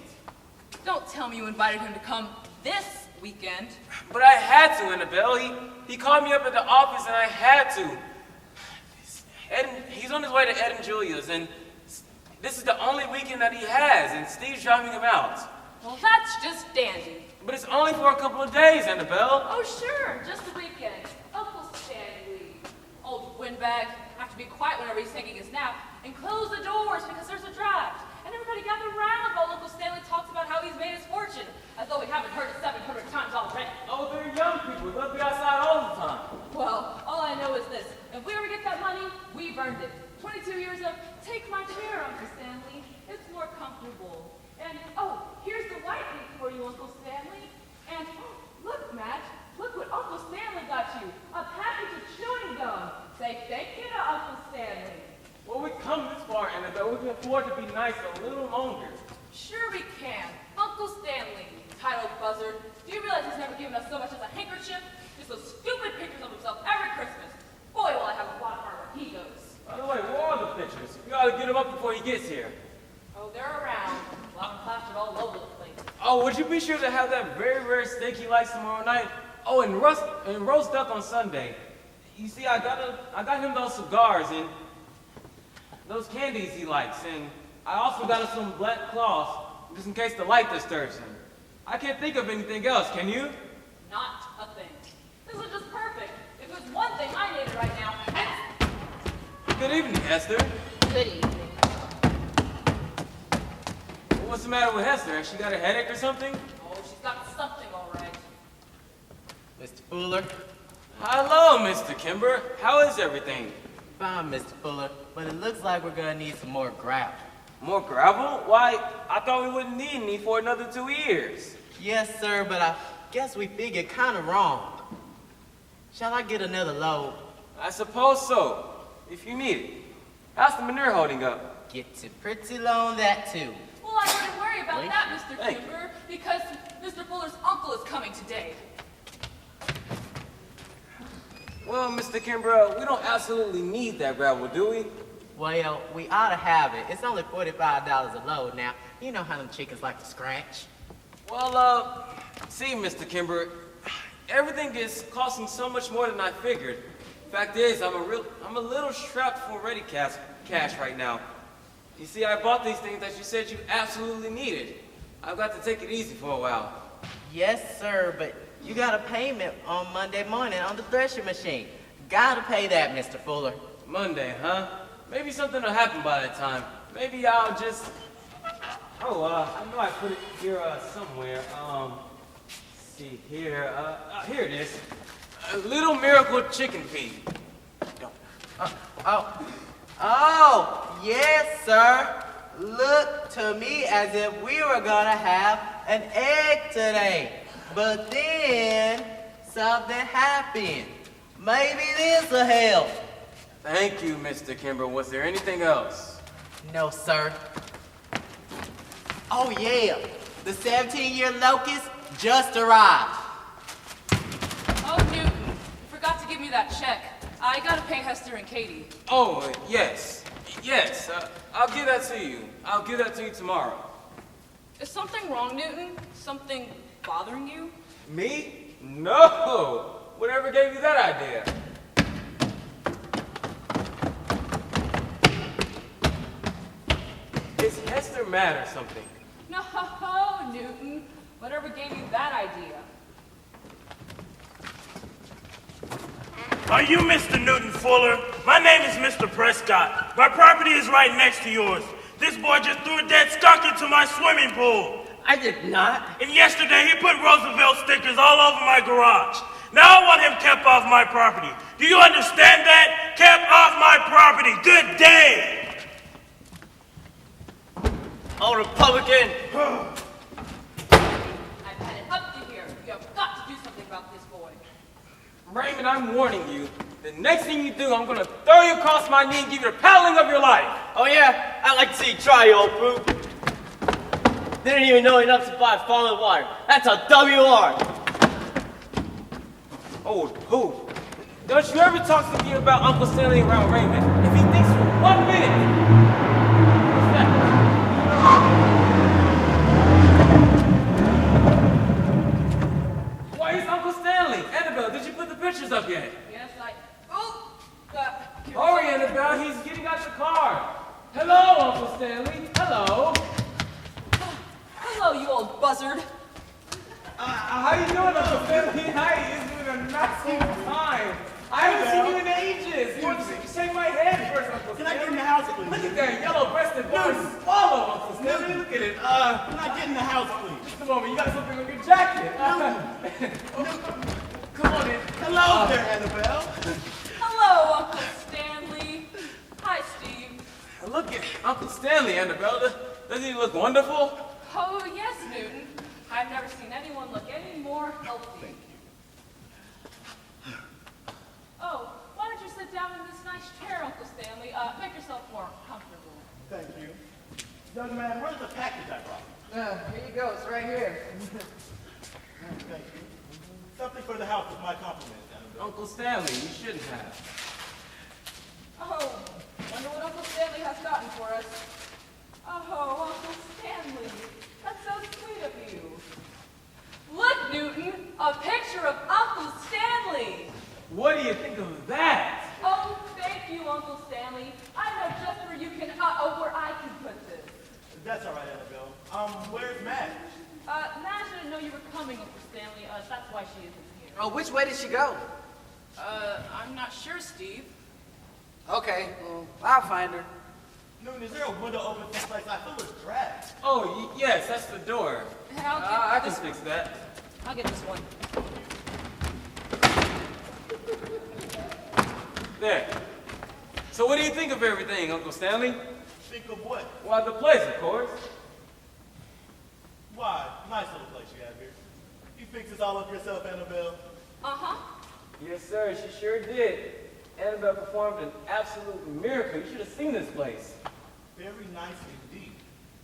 Speaker 2: Don't tell me you invited him to come this weekend.
Speaker 1: But I had to, Annabelle. He called me up at the office and I had to. He's on his way to Ed and Julia's, and this is the only weekend that he has, and Steve's driving him out.
Speaker 2: Well, that's just dandy.
Speaker 1: But it's only for a couple of days, Annabelle.
Speaker 2: Oh, sure, just a weekend. Uncle Stanley. Old windbag. Have to be quiet whenever he's taking his nap, and close the doors because there's a draft. And everybody gather around while Uncle Stanley talks about how he's made his fortune, as though we haven't heard it 700 times already.
Speaker 1: Oh, they're young people. They'll be outside all the time.
Speaker 2: Well, all I know is this. If we ever get that money, we've earned it. 22 years of take my chair, Uncle Stanley. It's more comfortable. And, oh, here's the white thing for you, Uncle Stanley. And, look, Madge, look what Uncle Stanley got you. A package of chewing gum. Say thank you to Uncle Stanley.
Speaker 1: Well, we've come this far, Annabelle. We can afford to be nice a little longer.
Speaker 2: Sure we can. Uncle Stanley, titled buzzard. Do you realize he's never given us so much as a handkerchief? Just those stupid pictures of himself every Christmas. Boy, will I have a lot of heart when he goes.
Speaker 1: By the way, where are the pictures? We gotta get them up before he gets here.
Speaker 2: Oh, they're around. A lot of plastered all over the place.
Speaker 1: Oh, would you be sure to have that very rare steak he likes tomorrow night? Oh, and roast duck on Sunday. You see, I got him those cigars and those candies he likes, and I also got him some black cloths just in case the light disturbs him. I can't think of anything else, can you?
Speaker 2: Not a thing. This is just perfect. If it was
Speaker 1: evening, Hester.
Speaker 2: Good evening.
Speaker 1: What's the matter with Hester? Has she got a headache or something?
Speaker 2: Oh, she's got something all right.
Speaker 5: Mr. Fuller?
Speaker 1: Hello, Mr. Kimber. How is everything?
Speaker 5: Fine, Mr. Fuller, but it looks like we're gonna need some more gravel.
Speaker 1: More gravel? Why, I thought we wouldn't need any for another 2 years.
Speaker 5: Yes, sir, but I guess we figured kinda wrong. Shall I get another load?
Speaker 1: I suppose so, if you need it. How's the manure holding up?
Speaker 5: Get you pretty low on that, too.
Speaker 2: Well, I wouldn't worry about
Speaker 5: Wait.
Speaker 2: that, Mr.
Speaker 1: Thank you.
Speaker 2: Kimber, because Mr. Fuller's uncle is coming today.
Speaker 1: Well, Mr. Kimber, we don't absolutely need that gravel, do we?
Speaker 5: Well, we ought to have it. It's only $45 a load now. You know how them chickens like to scratch.
Speaker 1: Well, see, Mr. Kimber, everything is costing so much more than I figured. Fact is, I'm a little strapped for ready cash right now. You see, I bought these things that you said you absolutely needed. I've got to take it easy for a while.
Speaker 5: Yes, sir, but you got a payment on Monday morning on the threshing machine. Gotta pay that, Mr. Fuller.
Speaker 1: Monday, huh? Maybe something will happen by that time. Maybe I'll just... Oh, I know I put it here somewhere. Let's see here. Here it is. A little miracle chicken feed.
Speaker 5: Oh, yes, sir. Looked to me as if we were gonna have an egg today. But then something happened. Maybe this'll help.
Speaker 1: Thank you, Mr. Kimber. Was there anything else?
Speaker 5: No, sir. Oh, yeah. The 17-year locust just arrived.
Speaker 2: Oh, Newton, you forgot to give me that check. I gotta pay Hester and Katie.
Speaker 1: Oh, yes. Yes, I'll give that to you. I'll give that to you tomorrow.
Speaker 2: Is something wrong, Newton? Something bothering you?
Speaker 1: Me? No! Whatever gave you that idea? Is Hester mad or something?
Speaker 2: No, Newton. Whatever gave you that idea?
Speaker 9: Are you Mr. Newton Fuller? My name is Mr. Prescott. My property is right next to yours. This boy just threw a dead skunk into my swimming pool.
Speaker 10: I did not.
Speaker 9: And yesterday he put Roosevelt stickers all over my garage. Now I want him kept off my property. Do you understand that? Kept off my property. Good day.
Speaker 10: Oh, Republican.
Speaker 2: I've had it up to here. You have got to do something about this boy.
Speaker 1: Raymond, I'm warning you. The next thing you do, I'm gonna throw you across my knee and give you the paddling of your life.
Speaker 10: Oh, yeah? I'd like to see you try, you old brute. Didn't even know enough to buy falling water. That's a WR.
Speaker 1: Old who? Don't you ever talk to me about Uncle Stanley around Raymond. If he thinks for 1 minute. What's that? Why is Uncle Stanley? Annabelle, did you put the pictures up yet?
Speaker 2: Yes,
Speaker 1: Hurry, Annabelle, he's getting out the car. Hello, Uncle Stanley. Hello.
Speaker 2: Hello, you old buzzard.
Speaker 1: How you doing, Uncle Stanley? Hi, it's been a nice long time. I haven't seen you in ages. You shake my hand first, Uncle Stanley.
Speaker 8: Can I get in the house, please?
Speaker 1: Look at that yellow-breasted bird swallow, Uncle Stanley. Look at it.
Speaker 8: Can I get in the house, please?
Speaker 1: Just a moment. You got something on your jacket. Come on in.
Speaker 8: Hello there, Annabelle.
Speaker 2: Hello, Uncle Stanley. Hi, Steve.
Speaker 1: Look at Uncle Stanley, Annabelle. Doesn't he look wonderful?
Speaker 2: Oh, yes, Newton. I've never seen anyone look any more healthy. Oh, why don't you sit down in this nice chair, Uncle Stanley? Make yourself more comfortable.
Speaker 8: Thank you. Young man, where's the package I brought?
Speaker 4: Here you go. It's right here.
Speaker 8: Thank you. Something for the house with my compliments, Annabelle.
Speaker 1: Uncle Stanley, you shouldn't have.
Speaker 2: Oh, wonder what Uncle Stanley has gotten for us. Oh, Uncle Stanley, that's so sweet of you. Look, Newton, a picture of Uncle Stanley.
Speaker 1: What do you think of that?
Speaker 2: Oh, thank you, Uncle Stanley. I know just where you can, where I can put this.
Speaker 8: That's all right, Annabelle. Where's Madge?
Speaker 2: Madge didn't know you were coming, Uncle Stanley. That's why she isn't here.
Speaker 4: Oh, which way did she go?
Speaker 2: I'm not sure, Steve.
Speaker 4: Okay, well, I'll find her.
Speaker 8: Newton, is there a window open someplace? I feel it's dragged.
Speaker 1: Oh, yes, that's the door.
Speaker 2: Hey, I'll get
Speaker 1: I can
Speaker 2: this
Speaker 1: fix that.
Speaker 2: I'll get this one.
Speaker 1: There. So what do you think of everything, Uncle Stanley?
Speaker 8: Think of what?
Speaker 1: Why, the place, of course.
Speaker 8: Why, nice little place you have here. You fix this all up yourself, Annabelle?
Speaker 2: Uh-huh.
Speaker 1: Yes, sir, she sure did. Annabelle performed an absolute miracle. You should have seen this place.
Speaker 8: Very nice indeed.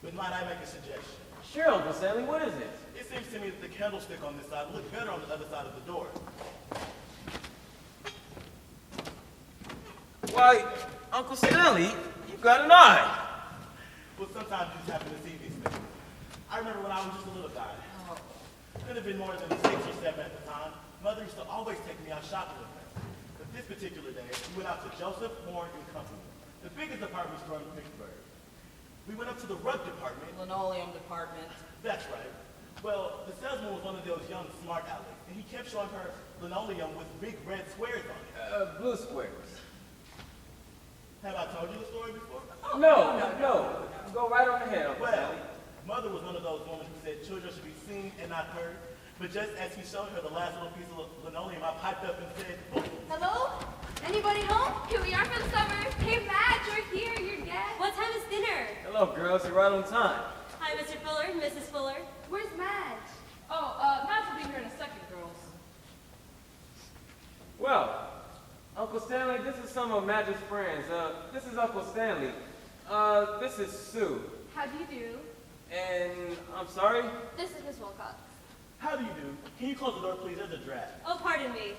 Speaker 8: But might I make a suggestion?
Speaker 1: Sure, Uncle Stanley, what is it?
Speaker 8: It seems to me that the candlestick on this side would look better on the other side of the door.
Speaker 1: Why, Uncle Stanley, you got an eye.
Speaker 8: Well, sometimes you just happen to see these things. I remember when I was just a little guy. Could have been more than 6 or 7 at the time. Mother used to always take me out shopping with her. But this particular day, we went out to Joseph Horn and Company, the biggest department store in Pittsburgh. We went up to the rug department.
Speaker 2: Linoleum department.
Speaker 8: That's right. Well, the salesman was one of those young, smart Alex, and he kept showing her linoleum with big red squares on it.
Speaker 1: Blue squares.
Speaker 8: Have I told you the story before?
Speaker 1: No. Go right on ahead, Uncle
Speaker 8: Well,
Speaker 1: Stanley.
Speaker 8: Mother was one of those women who said children should be seen and not heard. But just as he showed her the last little piece of linoleum, I piped up and said, "Oh,
Speaker 3: Hello? Anybody home?
Speaker 7: Here we are for the summer.
Speaker 3: Hey, Madge, we're here, your guest.
Speaker 11: What time is dinner?
Speaker 1: Hello, girls, you're right on time.
Speaker 11: Hi, Mr. Fuller, Mrs. Fuller.
Speaker 3: Where's Madge?
Speaker 2: Oh, Matt will be here in a second, girls.
Speaker 1: Well, Uncle Stanley, this is some of Madge's friends. This is Uncle Stanley. This is Sue.
Speaker 3: How do you do?
Speaker 1: And I'm sorry?
Speaker 3: This is Miss Wilcox.
Speaker 8: how do you do? Can you close the door, please? There's a draft."
Speaker 11: Oh, pardon me.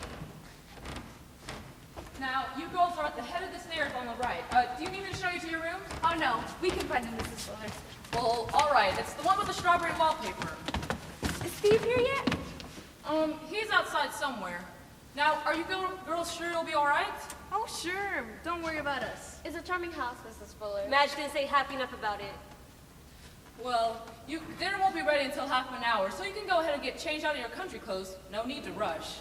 Speaker 2: Now, you girls are at the head of the stairs on the right. Do you need me to show you to your room?
Speaker 3: Oh, no. We can find him, Mrs. Fuller.
Speaker 2: Well, all right. It's the one with the strawberry wallpaper.
Speaker 3: Is Steve here yet?
Speaker 2: He's outside somewhere. Now, are you girls sure you'll be all right?
Speaker 3: Oh, sure. Don't worry about us. It's a charming house, Mrs. Fuller.
Speaker 11: Madge didn't say happy enough about it.
Speaker 2: Well, dinner won't be ready until half an hour, so you can go ahead and get changed out of your country clothes. No need to rush.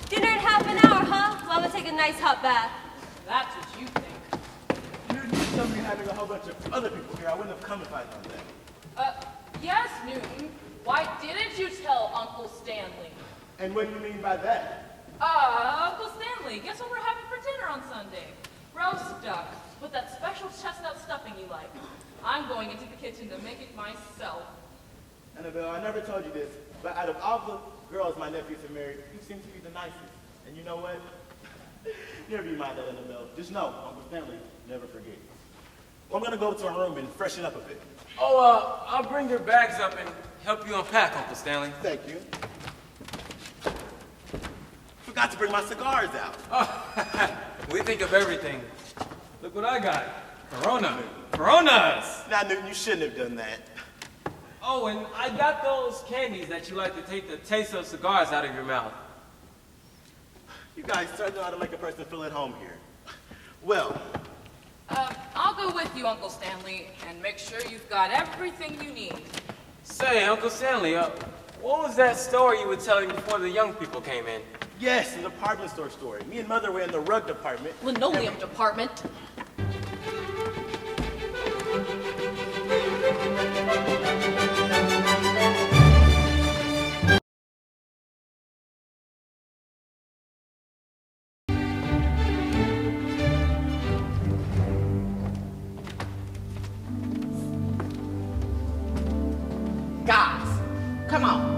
Speaker 11: Dinner in half an hour, huh? Well, I'm gonna take a nice hot bath.
Speaker 2: That's what you think.
Speaker 8: You didn't tell me having a whole bunch of other people here. I wouldn't have come if I'd known that.
Speaker 2: Yes, Newton. Why didn't you tell Uncle Stanley?
Speaker 8: And what do you mean by that?
Speaker 2: Uncle Stanley, guess what we're having for dinner on Sunday? Roast duck, with that special chestnut stuffing you like. I'm going into the kitchen to make it myself.
Speaker 8: Annabelle, I never told you this, but out of all the girls my nephews have married, you seem to be the nicest. And you know what? Never you mind that, Annabelle. Just know, Uncle Stanley never forgets. Well, I'm gonna go to our room and freshen up a bit.
Speaker 1: Oh, I'll bring your bags up and help you unpack, Uncle Stanley.
Speaker 8: Thank you. Forgot to bring my cigars out.
Speaker 1: Oh, we think of everything. Look what I got. Coronas.
Speaker 8: Now, Newton, you shouldn't have done that.
Speaker 1: Oh, and I got those candies that you like to take the taste of cigars out of your mouth.
Speaker 8: You guys certainly know how to make a person feel at home here. Well,
Speaker 2: I'll go with you, Uncle Stanley, and make sure you've got everything you need.
Speaker 1: Say, Uncle Stanley, what was that story you were telling before the young people came in?
Speaker 8: yes, the department store story. Me and Mother were in the rug department.
Speaker 2: Linoleum department.
Speaker 4: Guys, come on.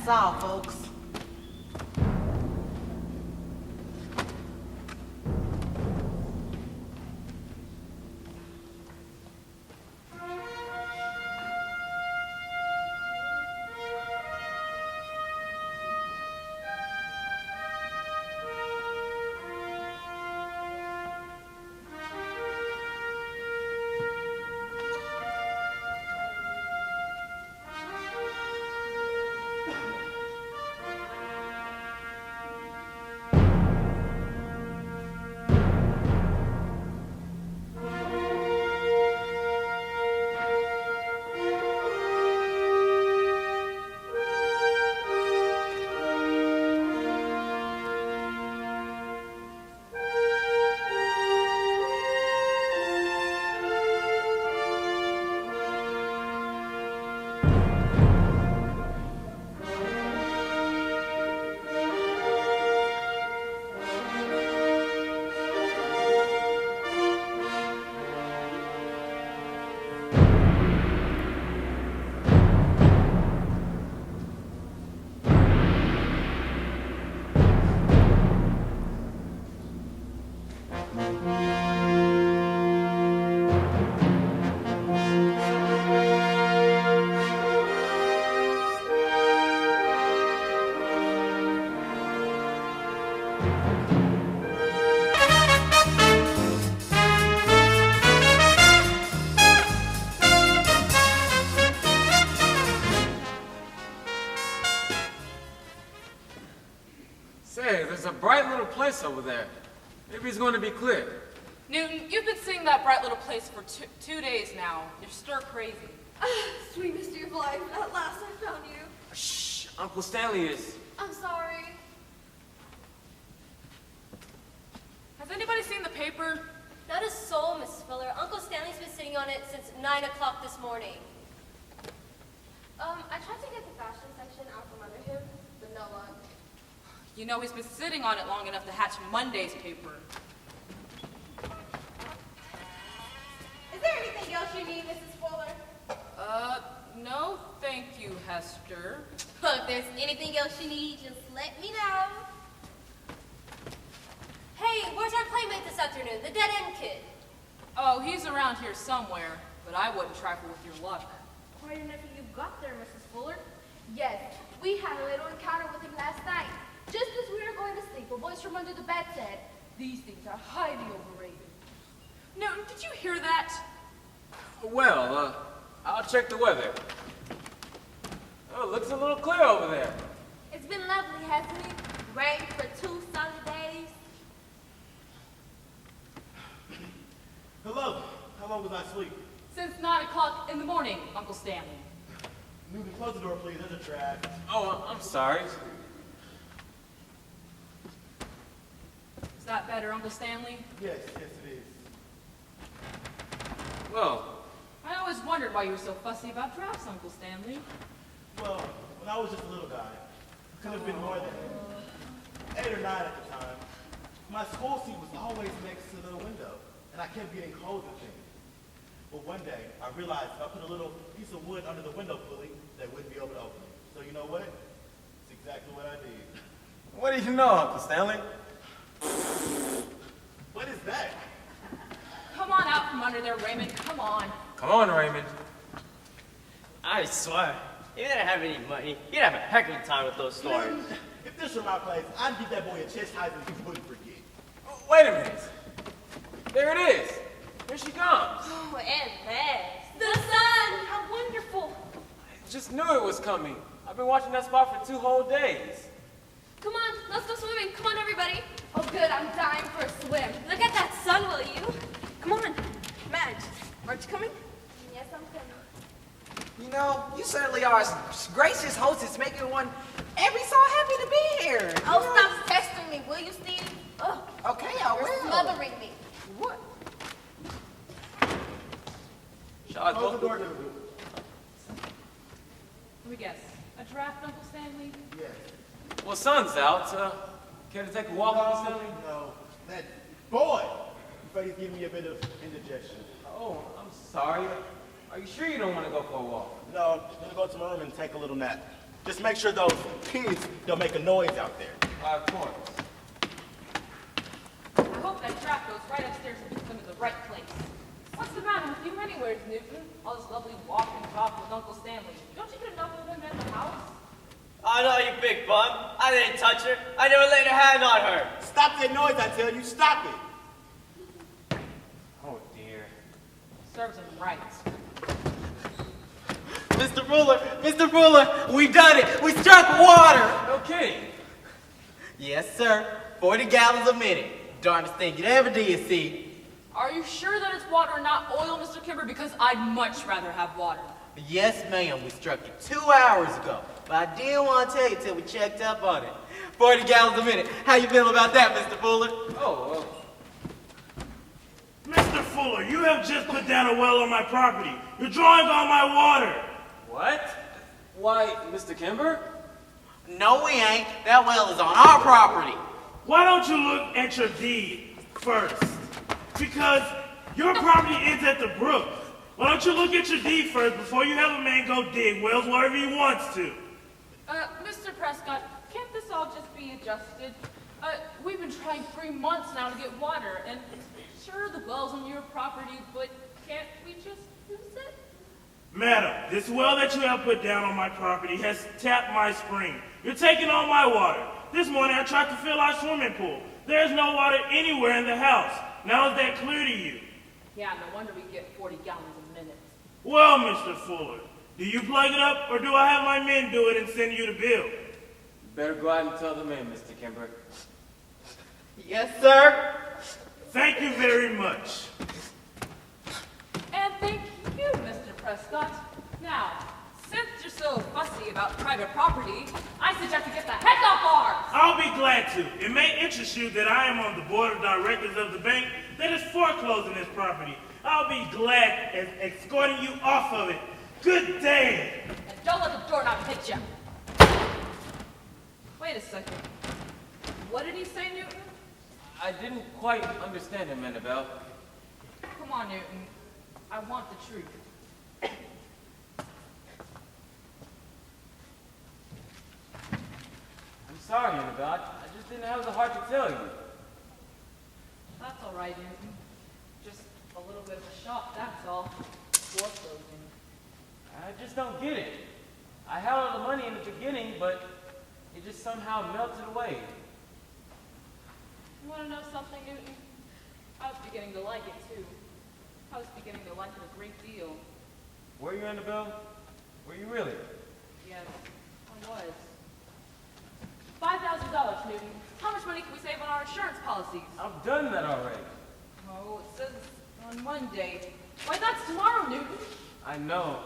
Speaker 5: That's all, folks.
Speaker 1: Say, there's a bright little place over there. Maybe it's going to be clear.
Speaker 2: Newton, you've been seeing that bright little place for two days now. You're stir crazy.
Speaker 7: Sweet mystery of life, at last I found you.
Speaker 1: Shh, Uncle Stanley is...
Speaker 7: I'm sorry.
Speaker 2: Has anybody seen the paper?
Speaker 11: Not a soul, Mrs. Fuller. Uncle Stanley's been sitting on it since 9 o'clock this morning.
Speaker 7: I tried to get the fashion section out from under him, but no luck.
Speaker 2: You know he's been sitting on it long enough to hatch Monday's paper.
Speaker 3: Is there anything else you need, Mrs. Fuller?
Speaker 2: No, thank you, Hester.
Speaker 3: Well, if there's anything else you need, just let me know.
Speaker 11: Hey, where's our playmate this afternoon? The dead-end kid.
Speaker 2: Oh, he's around here somewhere, but I wouldn't trifle with your luck.
Speaker 3: Quite enough you got there, Mrs. Fuller.
Speaker 7: Yes, we had a little encounter with him last night. Just as we were going to sleep, a voice from under the bed said, "These things are highly overrated."
Speaker 2: Newton, did you hear that?
Speaker 1: Well, I'll check the weather. Oh, it looks a little clear over there.
Speaker 3: It's been lovely, hasn't it? Rain for 2 sunny days.
Speaker 8: Hello. How long was I asleep?
Speaker 2: Since 9 o'clock in the morning, Uncle Stanley.
Speaker 8: Newton, close the door, please. There's a draft.
Speaker 1: Oh, I'm sorry.
Speaker 2: Is that better, Uncle Stanley?
Speaker 8: Yes, it is.
Speaker 1: Well,
Speaker 2: I always wondered why you were so fussy about drafts, Uncle Stanley.
Speaker 8: Well, when I was just a little guy, it could have been more than 8 or 9 at the time. My school seat was always next to the window, and I kept getting cold and things. But one day, I realized if I put a little piece of wood under the window pulley, they wouldn't be able to open it. So you know what? It's exactly what I did.
Speaker 1: what do you know, Uncle Stanley?
Speaker 8: What is that?
Speaker 2: Come on out from under there, Raymond. Come on.
Speaker 1: Come on, Raymond.
Speaker 10: I swear, if you didn't have any money, you'd have a heck of a time with those stories.
Speaker 8: If this were my place, I'd give that boy a chastising he wouldn't forget.
Speaker 1: Oh, wait a minute. There it is. Here she comes.
Speaker 3: Oh, and Max.
Speaker 11: The sun!
Speaker 3: How wonderful.
Speaker 1: I just knew it was coming. I've been watching that spot for 2 whole days.
Speaker 11: Come on, let's go swimming. Come on, everybody.
Speaker 7: Oh good, I'm dying for a swim.
Speaker 11: Look at that sun, will you? Come on. Madge, aren't you coming?
Speaker 3: Yes, I'm coming.
Speaker 4: You know, you certainly are a gracious hostess, making one every so happy to be here.
Speaker 3: Oh, stop pestering me, will you, Steve? Oh,
Speaker 4: Okay, I
Speaker 3: you're
Speaker 4: will.
Speaker 3: smothering me.
Speaker 4: What?
Speaker 1: Shall I
Speaker 8: Close the
Speaker 1: go?
Speaker 8: door to the room.
Speaker 2: Let me guess. A draft, Uncle Stanley?
Speaker 8: Yes.
Speaker 1: Well, sun's out. Care to take a walk, Uncle Stanley?
Speaker 8: No. That boy! I'm afraid he's giving me a bit of indigestion.
Speaker 1: Oh, I'm sorry. Are you sure you don't want to go for a walk?
Speaker 8: No, I'm gonna go to my room and take a little nap. Just make sure those kids don't make a noise out there.
Speaker 1: Of course.
Speaker 2: I hope that trap goes right upstairs and puts them in the right place. What's the matter with you anyways, Newton? All this lovely walk and talk with Uncle Stanley. Don't you get enough of him at the house?
Speaker 10: I know, you big bum. I didn't touch her. I never laid a hand on her.
Speaker 8: Stop that noise, I tell you. Stop it.
Speaker 1: Oh, dear.
Speaker 2: Serves him right.
Speaker 5: Mr. Fuller, we done it. We struck water.
Speaker 1: No kidding.
Speaker 5: Yes, sir. 40 gallons a minute. Darndest thing you'd ever did see.
Speaker 2: Are you sure that it's water and not oil, Mr. Kimber? Because I'd much rather have water.
Speaker 5: Yes, ma'am. We struck it 2 hours ago. But I didn't want to tell you till we checked up on it. 40 gallons a minute. How you feel about that, Mr. Fuller?
Speaker 1: Oh,
Speaker 9: Mr. Fuller, you have just put down a well on my property. You're drawing on my water.
Speaker 1: what? Why, Mr. Kimber?
Speaker 5: No, we ain't. That well is on our property.
Speaker 9: Why don't you look at your deed first? Because your property ends at the brook. Why don't you look at your deed first before you have a man go dig wells wherever he wants to?
Speaker 2: Mr. Prescott, can't this all just be adjusted? We've been trying 3 months now to get water, and sure, the well's on your property, but can't we just use it?
Speaker 9: Madam, this well that you have put down on my property has tapped my spring. You're taking all my water. This morning I tried to fill our swimming pool. There's no water anywhere in the house. Now is that clear to you?
Speaker 2: Yeah, no wonder we get 40 gallons a minute.
Speaker 9: Well, Mr. Fuller, do you plug it up or do I have my men do it and send you the bill?
Speaker 1: Better go out and tell the men, Mr. Kimber.
Speaker 5: Yes, sir.
Speaker 9: Thank you very much.
Speaker 2: And thank you, Mr. Prescott. Now, since you're so fussy about private property, I suggest you get the heck off ours!
Speaker 9: I'll be glad to. It may interest you that I am on the board of directors of the bank that is foreclosing this property. I'll be glad at escorting you off of it. Good day.
Speaker 2: And don't let the doorknob hit you. Wait a second. What did he say, Newton?
Speaker 1: I didn't quite understand him, Annabelle.
Speaker 2: Come on, Newton. I want the truth.
Speaker 1: I'm sorry, Annabelle. I just didn't have the heart to tell you.
Speaker 2: That's all right, Newton. Just a little bit of a shock, that's all. Foreclosing.
Speaker 1: I just don't get it. I had all the money in the beginning, but it just somehow melted away.
Speaker 2: You want to know something, Newton? I was beginning to like it, too. I was beginning to like it a great deal.
Speaker 1: Were you, Annabelle? Were you really?
Speaker 2: Yes, I was. $5,000, Newton. How much money can we save on our insurance policies?
Speaker 1: I've done that already.
Speaker 2: Oh, it says on Monday. Why, that's tomorrow, Newton.
Speaker 1: I know.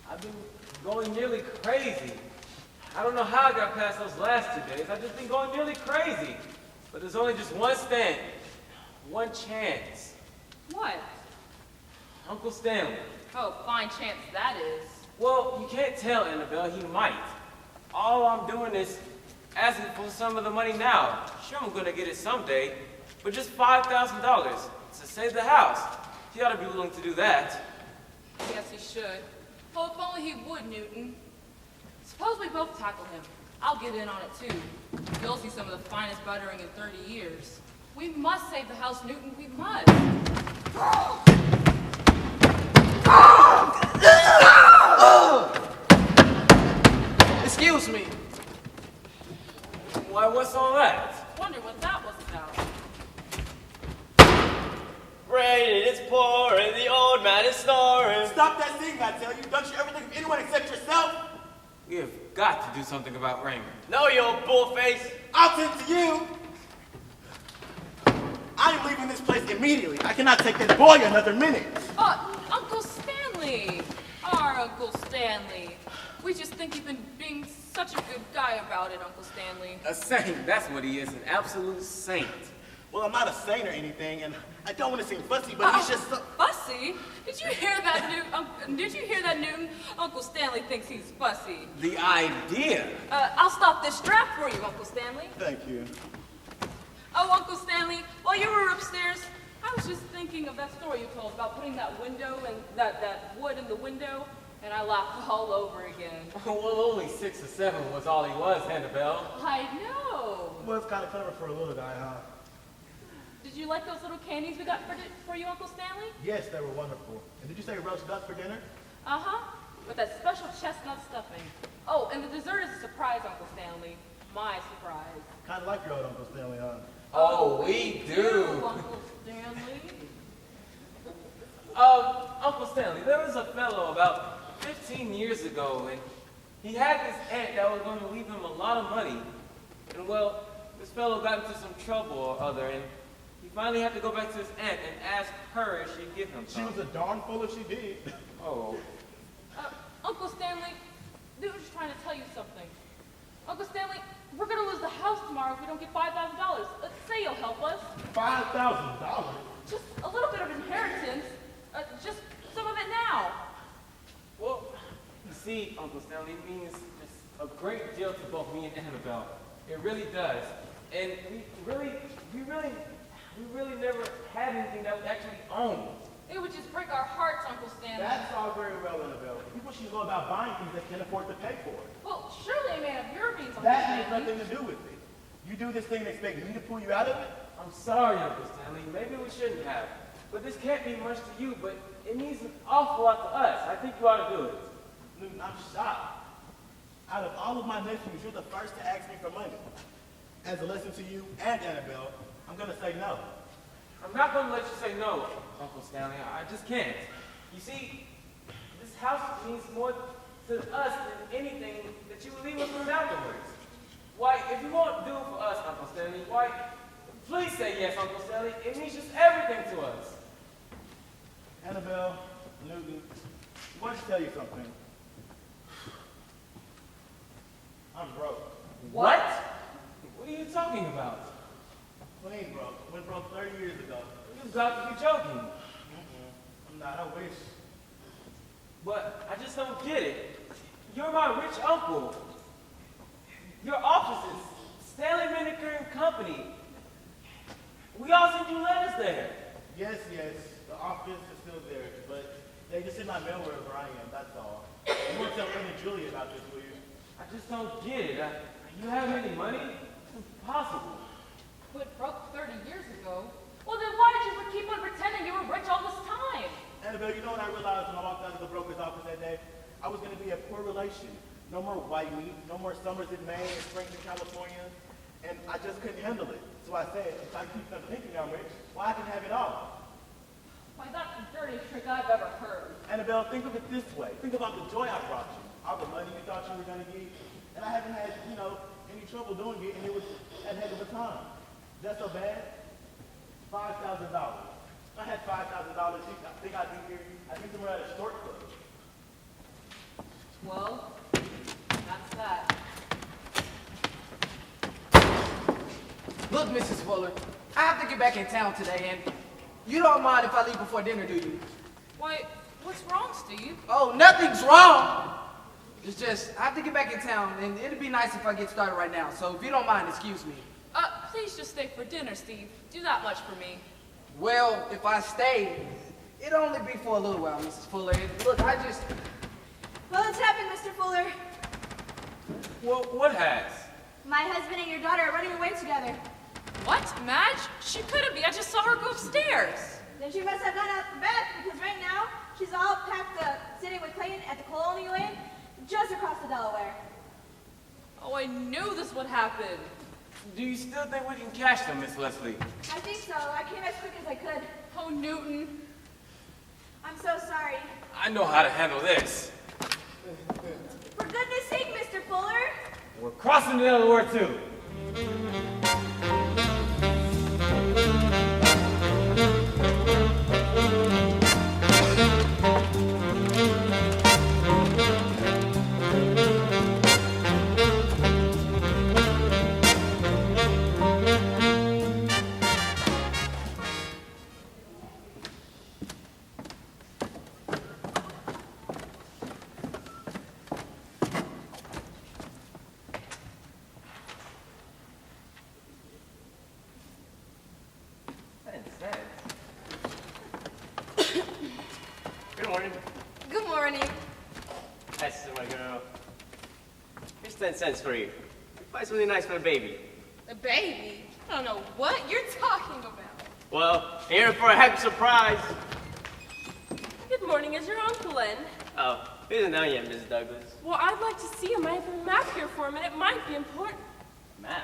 Speaker 1: I've been going nearly crazy. I don't know how I got past those last 2 days. I've just been going nearly crazy. But there's only just one stand. One chance.
Speaker 2: What?
Speaker 1: Uncle Stanley.
Speaker 2: Oh, fine chance that is.
Speaker 1: Well, you can't tell, Annabelle. He might. All I'm doing is asking for some of the money now. Sure, I'm gonna get it someday. But just $5,000 to save the house. He ought to be willing to do that.
Speaker 2: Yes, he should. Oh, if only he would, Newton. Suppose we both tackle him. I'll get in on it, too. You'll see some of the finest buttering in 30 years. We must save the house, Newton. We must.
Speaker 4: Excuse me.
Speaker 1: Why, what's all that?
Speaker 2: Wonder what that was about.
Speaker 10: Rain, it's pouring, the old man is snoring.
Speaker 8: Stop that singing, I tell you. Don't you ever think of anyone except yourself?
Speaker 1: We have got to do something about Raymond.
Speaker 10: No, you old bullface.
Speaker 8: I'll tend to you. I am leaving this place immediately. I cannot take this boy another minute.
Speaker 2: Uncle Stanley. Our Uncle Stanley. We just think you've been being such a good guy about it, Uncle Stanley.
Speaker 1: A saint, that's what he is, an absolute saint.
Speaker 8: Well, I'm not a saint or anything, and I don't want to seem fussy, but he's just so...
Speaker 2: Fussy? Did you hear that, Newton? Did you hear that, Newton? Uncle Stanley thinks he's fussy.
Speaker 1: The idea.
Speaker 2: I'll stop this strap for you, Uncle Stanley.
Speaker 8: Thank you.
Speaker 2: Oh, Uncle Stanley, while you were upstairs, I was just thinking of that story you told about putting that window and that wood in the window. And I laughed all over again.
Speaker 1: Well, only 6 or 7 was all he was, Annabelle.
Speaker 2: I know.
Speaker 8: Well, it's kind of clever for a little guy, huh?
Speaker 2: Did you like those little candies we got for you, Uncle Stanley?
Speaker 8: Yes, they were wonderful. And did you say roast duck for dinner?
Speaker 2: Uh-huh. With that special chestnut stuffing. Oh, and the dessert is a surprise, Uncle Stanley. My surprise.
Speaker 8: Kind of like your old Uncle Stanley, huh?
Speaker 1: Oh, we do.
Speaker 2: Uncle Stanley.
Speaker 1: Uncle Stanley, there was a fellow about 15 years ago, and he had this aunt that was going to leave him a lot of money. And well, this fellow got into some trouble or other, and he finally had to go back to his aunt and ask her if she'd give him
Speaker 8: She
Speaker 1: some.
Speaker 8: was a darn fool if she did.
Speaker 1: Oh.
Speaker 2: Uncle Stanley, Newton's trying to tell you something. Uncle Stanley, we're going to lose the house tomorrow if we don't get $5,000. Say you'll help us.
Speaker 8: $5,000?
Speaker 2: Just a little bit of inheritance. Just some of it now.
Speaker 1: Well, you see, Uncle Stanley, it means just a great deal to both me and Annabelle. It really does. And we really never had anything that we actually owned.
Speaker 2: It would just break our hearts, Uncle Stanley.
Speaker 8: That's all very well, Annabelle. People should go about buying things they can't afford to pay for.
Speaker 2: Well, surely a man of your means, Uncle
Speaker 8: That
Speaker 2: Stanley.
Speaker 8: has nothing to do with it. You do this thing and expect me to pull you out of it?
Speaker 1: I'm sorry, Uncle Stanley. Maybe we shouldn't have. But this can't be much to you, but it means an awful lot to us. I think you ought to do it.
Speaker 8: Newton, I'm shocked. Out of all of my nephews, you're the first to ask me for money. As a lesson to you and Annabelle, I'm going to say no.
Speaker 1: I'm not going to let you say no, Uncle Stanley. I just can't. You see, this house means more to us than anything that you would leave us with afterwards. Why, if you won't do it for us, Uncle Stanley, why, please say yes, Uncle Stanley. It means just everything to us.
Speaker 8: Annabelle, Newton, I want to tell you something. I'm broke.
Speaker 1: What? What are you talking about?
Speaker 8: Clean broke. Went broke 30 years ago.
Speaker 1: You've got to be joking.
Speaker 8: I'm not, I wish.
Speaker 1: But I just don't get it. You're my rich uncle. Your offices, Stanley Miniker and Company. We all sent you letters there.
Speaker 8: Yes, the office is still there, but they just send my mail wherever I am, that's all. You won't tell Ann and Julie about this, will you?
Speaker 1: I just don't get it. You have any money? It's impossible.
Speaker 2: Quit broke 30 years ago. Well, then why did you keep on pretending you were rich all this time?
Speaker 8: Annabelle, you know what I realized when I walked out of the broker's office that day? I was going to be a poor relation. No more white meat, no more summers in Maine and springs in California. And I just couldn't handle it. So I said, if I keep on thinking I'm rich, well, I can have it all.
Speaker 2: Why, that's the dirtiest trick I've ever heard.
Speaker 8: Annabelle, think of it this way. Think about the joy I brought you. All the money you thought you were going to get. And I haven't had, any trouble doing it, and it was a heck of a time. Is that so bad? $5,000. If I had $5,000, I think I'd be here. I'd be somewhere at a short club.
Speaker 2: Well, that's that.
Speaker 4: Look, Mrs. Fuller, I have to get back in town today, and you don't mind if I leave before dinner, do you?
Speaker 2: Why, what's wrong, Steve?
Speaker 4: Oh, nothing's wrong. It's just, I have to get back in town, and it'd be nice if I get started right now. So if you don't mind, excuse me.
Speaker 2: Please just stay for dinner, Steve. Do that much for me.
Speaker 4: Well, if I stay, it'll only be for a little while, Mrs. Fuller. And look,
Speaker 3: Well, it's happened, Mr. Fuller.
Speaker 1: Well, what has?
Speaker 3: My husband and your daughter are running away together.
Speaker 2: What, Madge? She couldn't be. I just saw her go upstairs.
Speaker 3: Then she must have gone out to bed, because right now, she's all packed up, sitting with Clayton at the Colonial Inn, just across the Delaware.
Speaker 2: Oh, I knew this would happen.
Speaker 1: Do you still think we can catch them, Miss Leslie?
Speaker 3: I think so. I came as quick as I could.
Speaker 2: Oh, Newton.
Speaker 3: I'm so sorry.
Speaker 1: I know how to handle this.
Speaker 3: For goodness sake, Mr. Fuller.
Speaker 1: We're crossing the Delaware, too.
Speaker 10: 10 cents for you. Buy something nice for the baby.
Speaker 7: A baby? I don't know what you're talking about.
Speaker 10: Well, here for a happy surprise.
Speaker 7: Good morning, is your uncle in?
Speaker 10: Oh, he isn't down yet, Miss Douglas.
Speaker 7: Well, I'd like to see him. I have a map here for him, and it might be important.
Speaker 10: Map?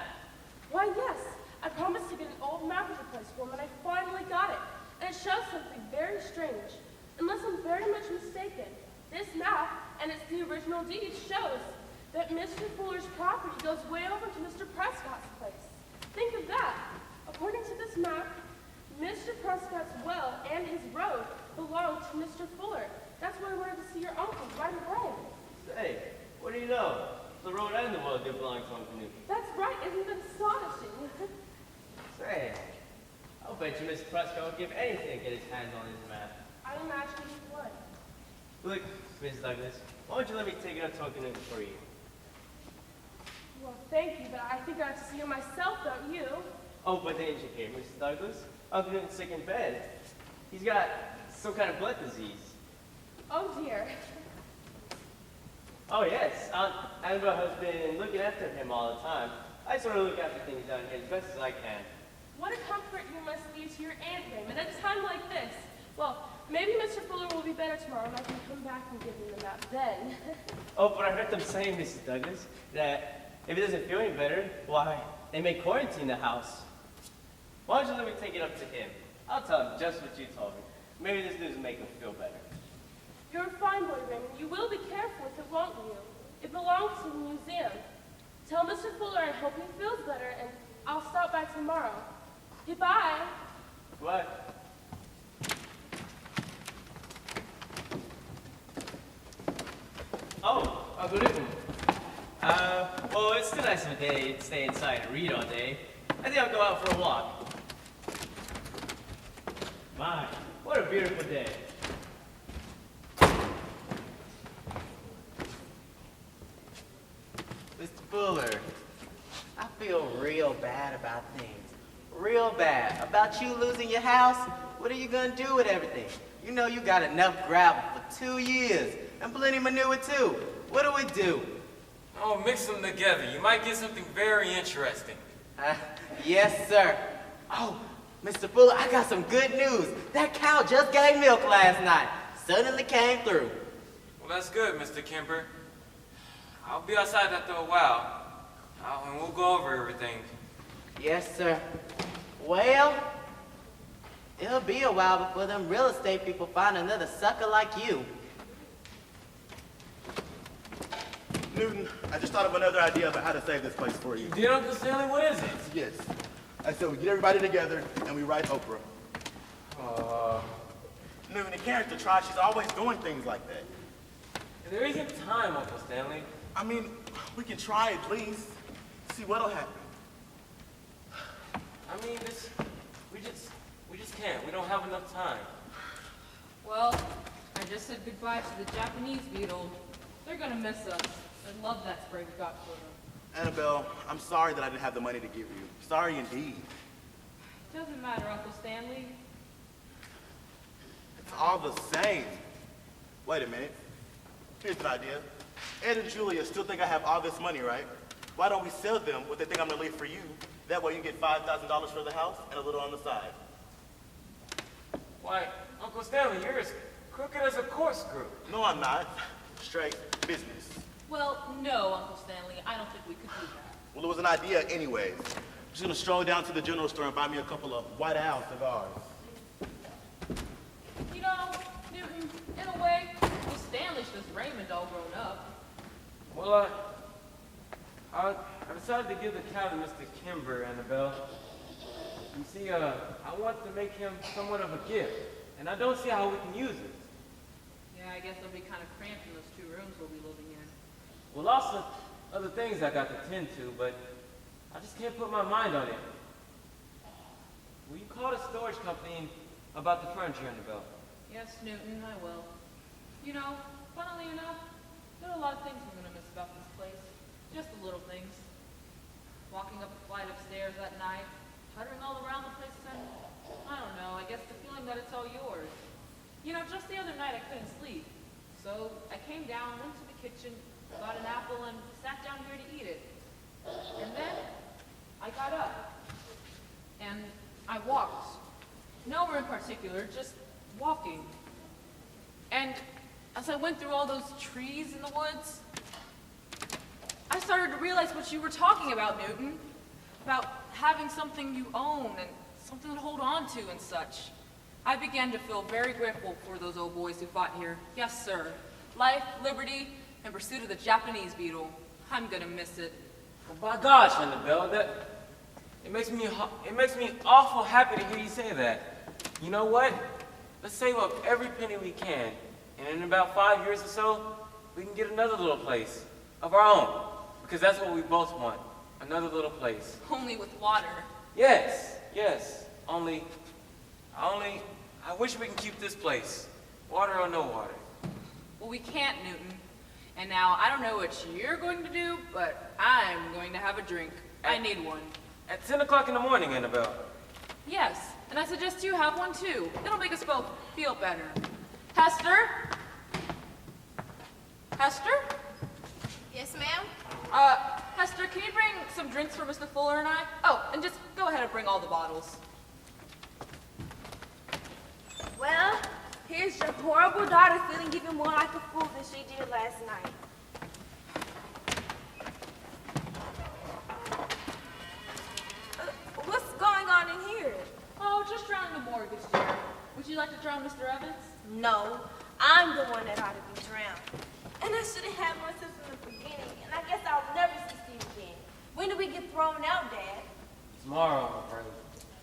Speaker 7: Why, yes. I promised to get an old map of the place for him, and I finally got it. And it shows something very strange. Unless I'm very much mistaken, this map, and it's the original deed, shows that Mr. Fuller's property goes way over to Mr. Prescott's place. Think of that. According to this map, Mr. Prescott's well and his road belong to Mr. Fuller. That's why I wanted to see your uncle right away.
Speaker 10: Say, what do you know? The road and the well do belong to Uncle Newton.
Speaker 7: That's right. Isn't that astonishing?
Speaker 10: Say, I'll bet you Mr. Prescott would give anything to get his hands on this map.
Speaker 7: I imagine he would.
Speaker 10: Look, Miss Douglas, why don't you let me take it up to Uncle Newton for you?
Speaker 7: Well, thank you, but I think I have to see him myself, don't you?
Speaker 10: Oh, but didn't you hear, Mrs. Douglas? Uncle Newton's sick in bed. He's got some kind of blood disease.
Speaker 7: Oh, dear.
Speaker 10: Oh, yes. Aunt Annabelle has been looking after him all the time. I sort of look after things down here as best as I can.
Speaker 7: What a comfort you must be to your Aunt Raymond at a time like this. Well, maybe Mr. Fuller will be better tomorrow and I can come back and give him the map then.
Speaker 10: Oh, but I heard them saying, Mrs. Douglas, that if he doesn't feel any better, why, they may quarantine the house. Why don't you let me take it up to him? I'll tell him just what you told me. Maybe this news will make him feel better.
Speaker 7: You're a fine boy, Raymond. You will be careful with it, won't you? It belongs to the museum. Tell Mr. Fuller I hope he feels better, and I'll stop by tomorrow. Goodbye.
Speaker 10: What? Oh, Uncle Newton. Well, it's too nice of a day to stay inside and read all day. I think I'll go out for a walk. My, what a beautiful day.
Speaker 5: Mr. Fuller, I feel real bad about things. Real bad. About you losing your house? What are you gonna do with everything? You know you got enough gravel for 2 years, and plenty manure too. What do we do?
Speaker 1: Oh, mix them together. You might get something very interesting.
Speaker 5: Yes, sir. Oh, Mr. Fuller, I got some good news. That cow just gave milk last night. Suddenly came through.
Speaker 1: Well, that's good, Mr. Kemper. I'll be outside after a while, and we'll go over everything.
Speaker 5: Yes, sir. Well, it'll be a while before them real estate people find another sucker like you.
Speaker 8: Newton, I just thought of another idea about how to save this place for you.
Speaker 1: You did, Uncle Stanley? What is it?
Speaker 8: Yes. I said we get everybody together and we write Oprah. Newton, the character tries. She's always doing things like that.
Speaker 1: There isn't time, Uncle Stanley.
Speaker 8: I mean, we can try at least. See what'll happen.
Speaker 1: I mean, we just can't. We don't have enough time.
Speaker 2: Well, I just said goodbye to the Japanese beetle. They're gonna miss us. I love that spray we got for them.
Speaker 8: Annabelle, I'm sorry that I didn't have the money to give you. Sorry indeed.
Speaker 2: Doesn't matter, Uncle Stanley.
Speaker 8: It's all the same. Wait a minute. Here's an idea. Ed and Julia still think I have all this money, right? Why don't we sell them what they think I'm gonna leave for you? That way you get $5,000 for the house and a little on the side.
Speaker 1: Why, Uncle Stanley, you're as crooked as a corkscrew.
Speaker 8: No, I'm not. Straight business.
Speaker 2: Well, no, Uncle Stanley. I don't think we could do that.
Speaker 8: Well, it was an idea anyways. I'm just gonna stroll down to the general store and buy me a couple of White Owl cigars.
Speaker 2: You know, Newton, in a way, Uncle Stanley's just Raymond all grown up.
Speaker 1: Well, I decided to give the cow to Mr. Kimber, Annabelle. You see, I want to make him somewhat of a gift, and I don't see how we can use it.
Speaker 2: Yeah, I guess it'll be kind of cramped in those 2 rooms we'll be living in.
Speaker 1: Well, also other things I got to tend to, but I just can't put my mind on it. Will you call the storage company about the furniture, Annabelle?
Speaker 2: Yes, Newton, I will. You know, funnily enough, there are a lot of things we're going to miss about this place. Just the little things. Walking up a flight of stairs at night, puttering all around the place, and I don't know, I guess the feeling that it's all yours. You know, just the other night I couldn't sleep. So I came down, went to the kitchen, got an apple, and sat down here to eat it. And then I got up, and I walked. Nowhere in particular, just walking. And as I went through all those trees in the woods, I started to realize what you were talking about, Newton. About having something you own and something to hold on to and such. I began to feel very grateful for those old boys who fought here. Yes, sir. Life, liberty, and pursuit of the Japanese beetle. I'm gonna miss it.
Speaker 1: Well, by gosh, Annabelle, it makes me awful happy to hear you say that. You know what? Let's save up every penny we can, and in about 5 years or so, we can get another little place of our own, because that's what we both want. Another little place.
Speaker 2: Only with water.
Speaker 1: Yes. Only, I wish we can keep this place. Water or no water.
Speaker 2: Well, we can't, Newton. And now, I don't know what you're going to do, but I'm going to have a drink. I need one.
Speaker 1: At 10 o'clock in the morning, Annabelle.
Speaker 2: Yes, and I suggest you have one too. It'll make us both feel better. Hester? Hester?
Speaker 3: Yes, ma'am?
Speaker 2: Hester, can you bring some drinks for Mr. Fuller and I? Oh, and just go ahead and bring all the bottles.
Speaker 3: Well, here's your horrible daughter feeling even more like a fool than she did last night. What's going on in here?
Speaker 2: Oh, just drowning the mortgage, dear. Would you like to drown Mr. Evans?
Speaker 3: No, I'm the one that ought to be drowned. And I should have had one since the beginning, and I guess I'll never see Steve again. When do we get thrown out, Dad?
Speaker 1: Tomorrow, I'm afraid.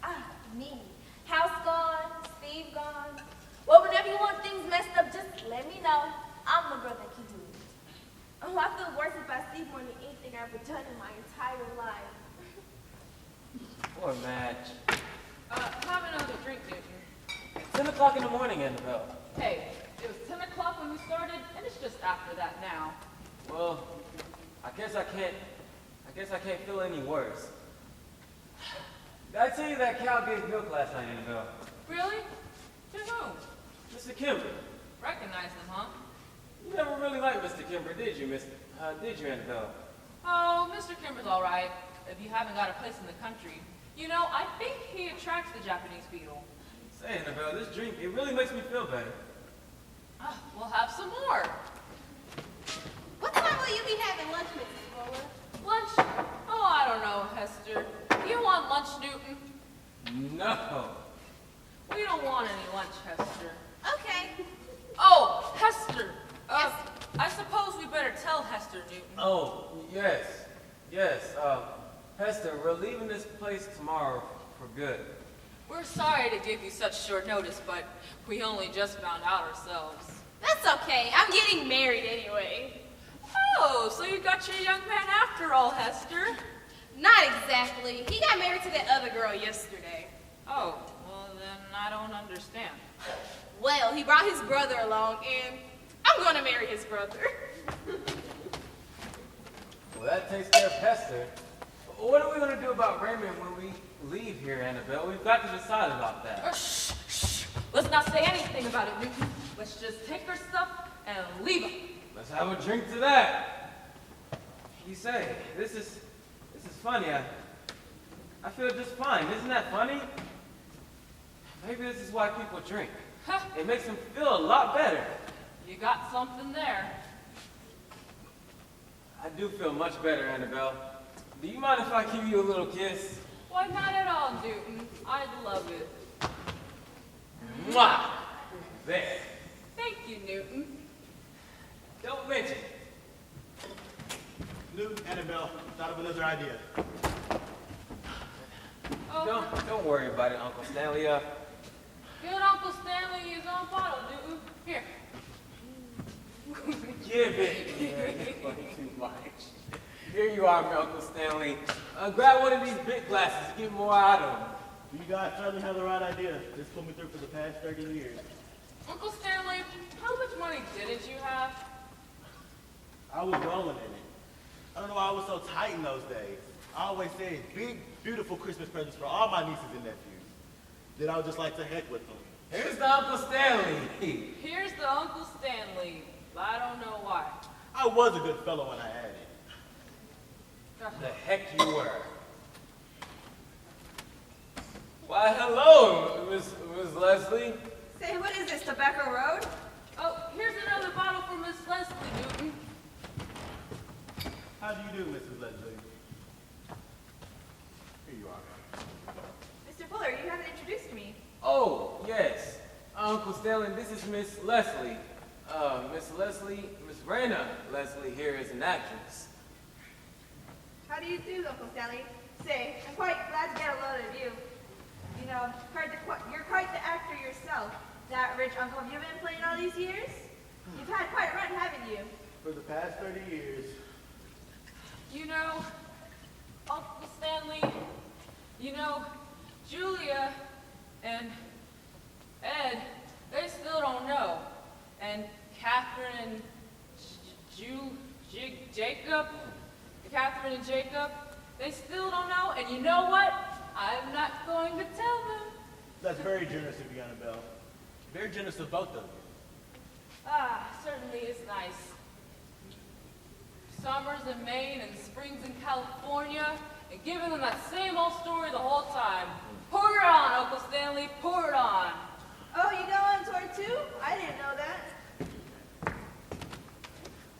Speaker 3: Ah, me. House gone, Steve gone. Well, whenever you want things messed up, just let me know. I'm the girl that can do it. Oh, I feel worse if I see more than anything I've ever done in my entire life.
Speaker 1: Poor Madge.
Speaker 2: Have another drink, Newton.
Speaker 1: 10 o'clock in the morning, Annabelle.
Speaker 2: Hey, it was 10 o'clock when we started, and it's just after that now.
Speaker 1: Well, I guess I can't feel any worse. Did I tell you that cow gave milk last night, Annabelle?
Speaker 2: Really? To whom?
Speaker 1: Mr. Kimber.
Speaker 2: Recognize them, huh?
Speaker 1: You never really liked Mr. Kimber, did you, did you, Annabelle?
Speaker 2: Oh, Mr. Kimber's all right, if you haven't got a place in the country. You know, I think he attracts the Japanese beetle.
Speaker 1: Say, Annabelle, this drink, it really makes me feel better.
Speaker 2: We'll have some more.
Speaker 3: What time will you be having lunch, Mrs. Fuller?
Speaker 2: Lunch? Oh, I don't know, Hester. You want lunch, Newton?
Speaker 1: No.
Speaker 2: We don't want any lunch, Hester.
Speaker 3: Okay.
Speaker 2: Oh, Hester.
Speaker 3: Yes.
Speaker 2: I suppose we better tell Hester, Newton.
Speaker 1: Oh, yes. Hester, we're leaving this place tomorrow for good.
Speaker 2: We're sorry to give you such short notice, but we only just found out ourselves.
Speaker 3: That's okay. I'm getting married anyway.
Speaker 2: Oh, so you got your young man after all, Hester?
Speaker 3: Not exactly. He got married to that other girl yesterday.
Speaker 2: Oh, well then I don't understand.
Speaker 3: Well, he brought his brother along, and I'm going to marry his brother.
Speaker 1: Well, that takes care of Hester. What are we going to do about Raymond when we leave here, Annabelle? We've got to decide about that.
Speaker 2: Shh. Let's not say anything about it, Newton. Let's just take her stuff and leave her.
Speaker 1: Let's have a drink to that. You say, this is funny. I feel just fine. Isn't that funny? Maybe this is why people drink. It makes them feel a lot better.
Speaker 2: You got something there.
Speaker 1: I do feel much better, Annabelle. Do you mind if I give you a little kiss?
Speaker 2: Why, not at all, Newton. I'd love it.
Speaker 1: Mwah! There.
Speaker 2: Thank you, Newton.
Speaker 1: Don't mention.
Speaker 8: Newton, Annabelle, thought of another idea.
Speaker 2: Oh,
Speaker 1: Don't worry about it, Uncle Stanley.
Speaker 2: good Uncle Stanley is on bottle, Newton. Here.
Speaker 1: Give it here. It's way too much. Here you are, Uncle Stanley. Grab one of these big glasses to get more out of them.
Speaker 8: You guys certainly have the right idea. This put me through for the past 30 years.
Speaker 2: Uncle Stanley, how much money didn't you have?
Speaker 8: I was rolling in it. I don't know why I was so tight in those days. I always said big, beautiful Christmas presents for all my nieces and nephews. Then I would just like to heck with them.
Speaker 1: Here's the Uncle Stanley.
Speaker 2: Here's the Uncle Stanley. I don't know why.
Speaker 8: I I was a good fellow when I had it.
Speaker 1: The heck you were. Why, hello, Miss Leslie.
Speaker 3: Say, what is this, Tobacco Road?
Speaker 2: Oh, here's another bottle for Miss Leslie, Newton.
Speaker 8: How do you do, Mrs. Leslie? Here you are.
Speaker 3: Mr. Fuller, you haven't introduced me.
Speaker 1: Oh, yes. Uncle Stanley, this is Miss Leslie. Miss Rena Leslie here is an actress.
Speaker 3: How do you do, Uncle Stanley? Say, I'm quite glad to get a load of you. You know, you're quite the actor yourself. That rich uncle have you been playing all these years? You've had quite a run, haven't you?
Speaker 8: For the past 30 years.
Speaker 2: You know, Uncle Stanley, you know, Julia and Ed, they still don't know. And Catherine and Catherine and Jacob, they still don't know. And you know what? I'm not going to tell them.
Speaker 8: That's very generous of you, Annabelle. Very generous of both of you.
Speaker 2: Ah, certainly is nice. Summers in Maine and springs in California, and giving them that same old story the whole time. Pour it on, Uncle Stanley, pour it on.
Speaker 3: Oh, you go on tour too? I didn't know that.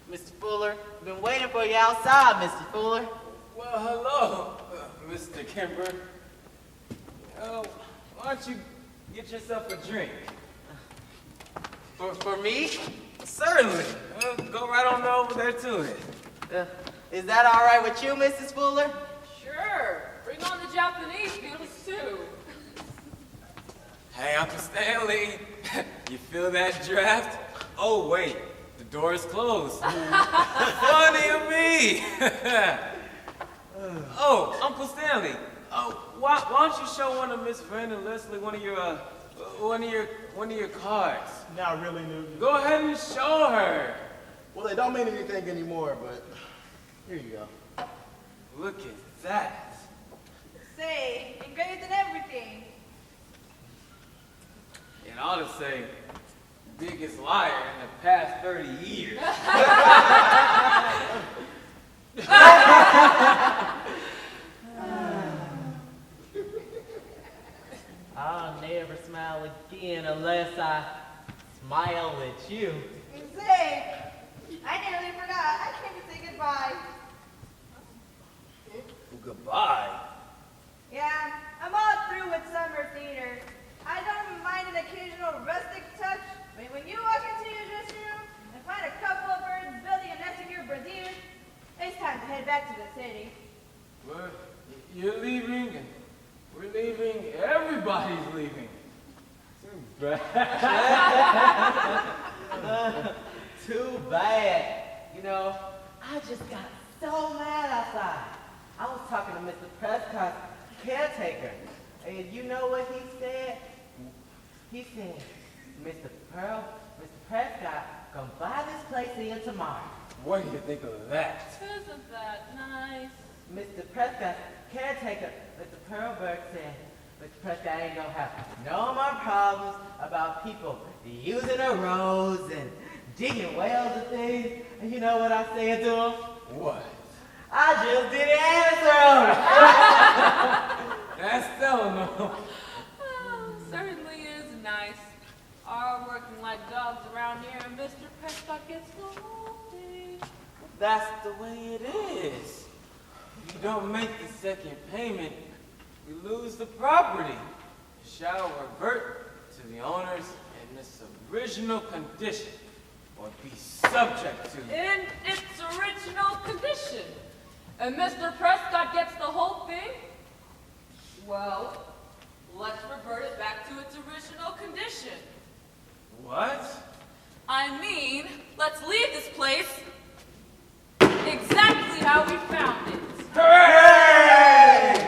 Speaker 5: Mr. Fuller, I've been waiting for you outside, Mr. Fuller.
Speaker 1: Well, hello, Mr. Kimber. Why don't you get yourself a drink?
Speaker 5: For me?
Speaker 1: Certainly. Go right on over there to it.
Speaker 5: Is that all right with you, Mrs. Fuller?
Speaker 2: Sure, bring on the Japanese beetles too.
Speaker 1: Hey, Uncle Stanley, you feel that draft? Oh, wait, the door is closed. Funny of me. Oh, Uncle Stanley, why don't you show one of Miss Brenda and Leslie one of your cards?
Speaker 8: Not really, Newton.
Speaker 1: Go ahead and show her.
Speaker 8: Well, they don't mean anything anymore, but here you go.
Speaker 1: Look at that.
Speaker 3: Say, engraved and everything.
Speaker 1: And I ought to say, biggest liar in the past 30 years.
Speaker 5: I'll never smile again unless I smile at you.
Speaker 3: Say, I nearly forgot. I came to say goodbye.
Speaker 1: Goodbye.
Speaker 3: Yeah, I'm all through with summer theater. I don't mind an occasional rustic touch, but when you walk into your dressing room and find a couple of birds building a nest in your brassiere, it's time to head back to the city.
Speaker 1: Well, you're leaving, and we're leaving, everybody's leaving. Too bad.
Speaker 5: Too bad. You know, I just got so mad outside. I was talking to Mr. Prescott's caretaker, and you know what he said? He said, Mr. Prescott, come buy this place here tomorrow.
Speaker 1: What do you think of that?
Speaker 2: Isn't that nice?
Speaker 5: Mr. Prescott's caretaker, Mr. Pearlberg said, Mr. Prescott ain't gonna have no more problems about people using the roads and digging wells and things. And you know what I said to him?
Speaker 1: What?
Speaker 5: I just didn't answer him.
Speaker 1: That's telling them.
Speaker 2: Oh, certainly is nice. Are working like dogs around here, and Mr. Prescott gets the whole thing.
Speaker 1: That's the way it is. If you don't make the second payment, you lose the property. It shall revert to the owners in its original condition, or be subject to.
Speaker 2: In its original condition. And Mr. Prescott gets the whole thing? Well, let's revert it back to its original condition.
Speaker 1: What?
Speaker 2: I mean, let's leave this place exactly how we found it.
Speaker 1: Hooray!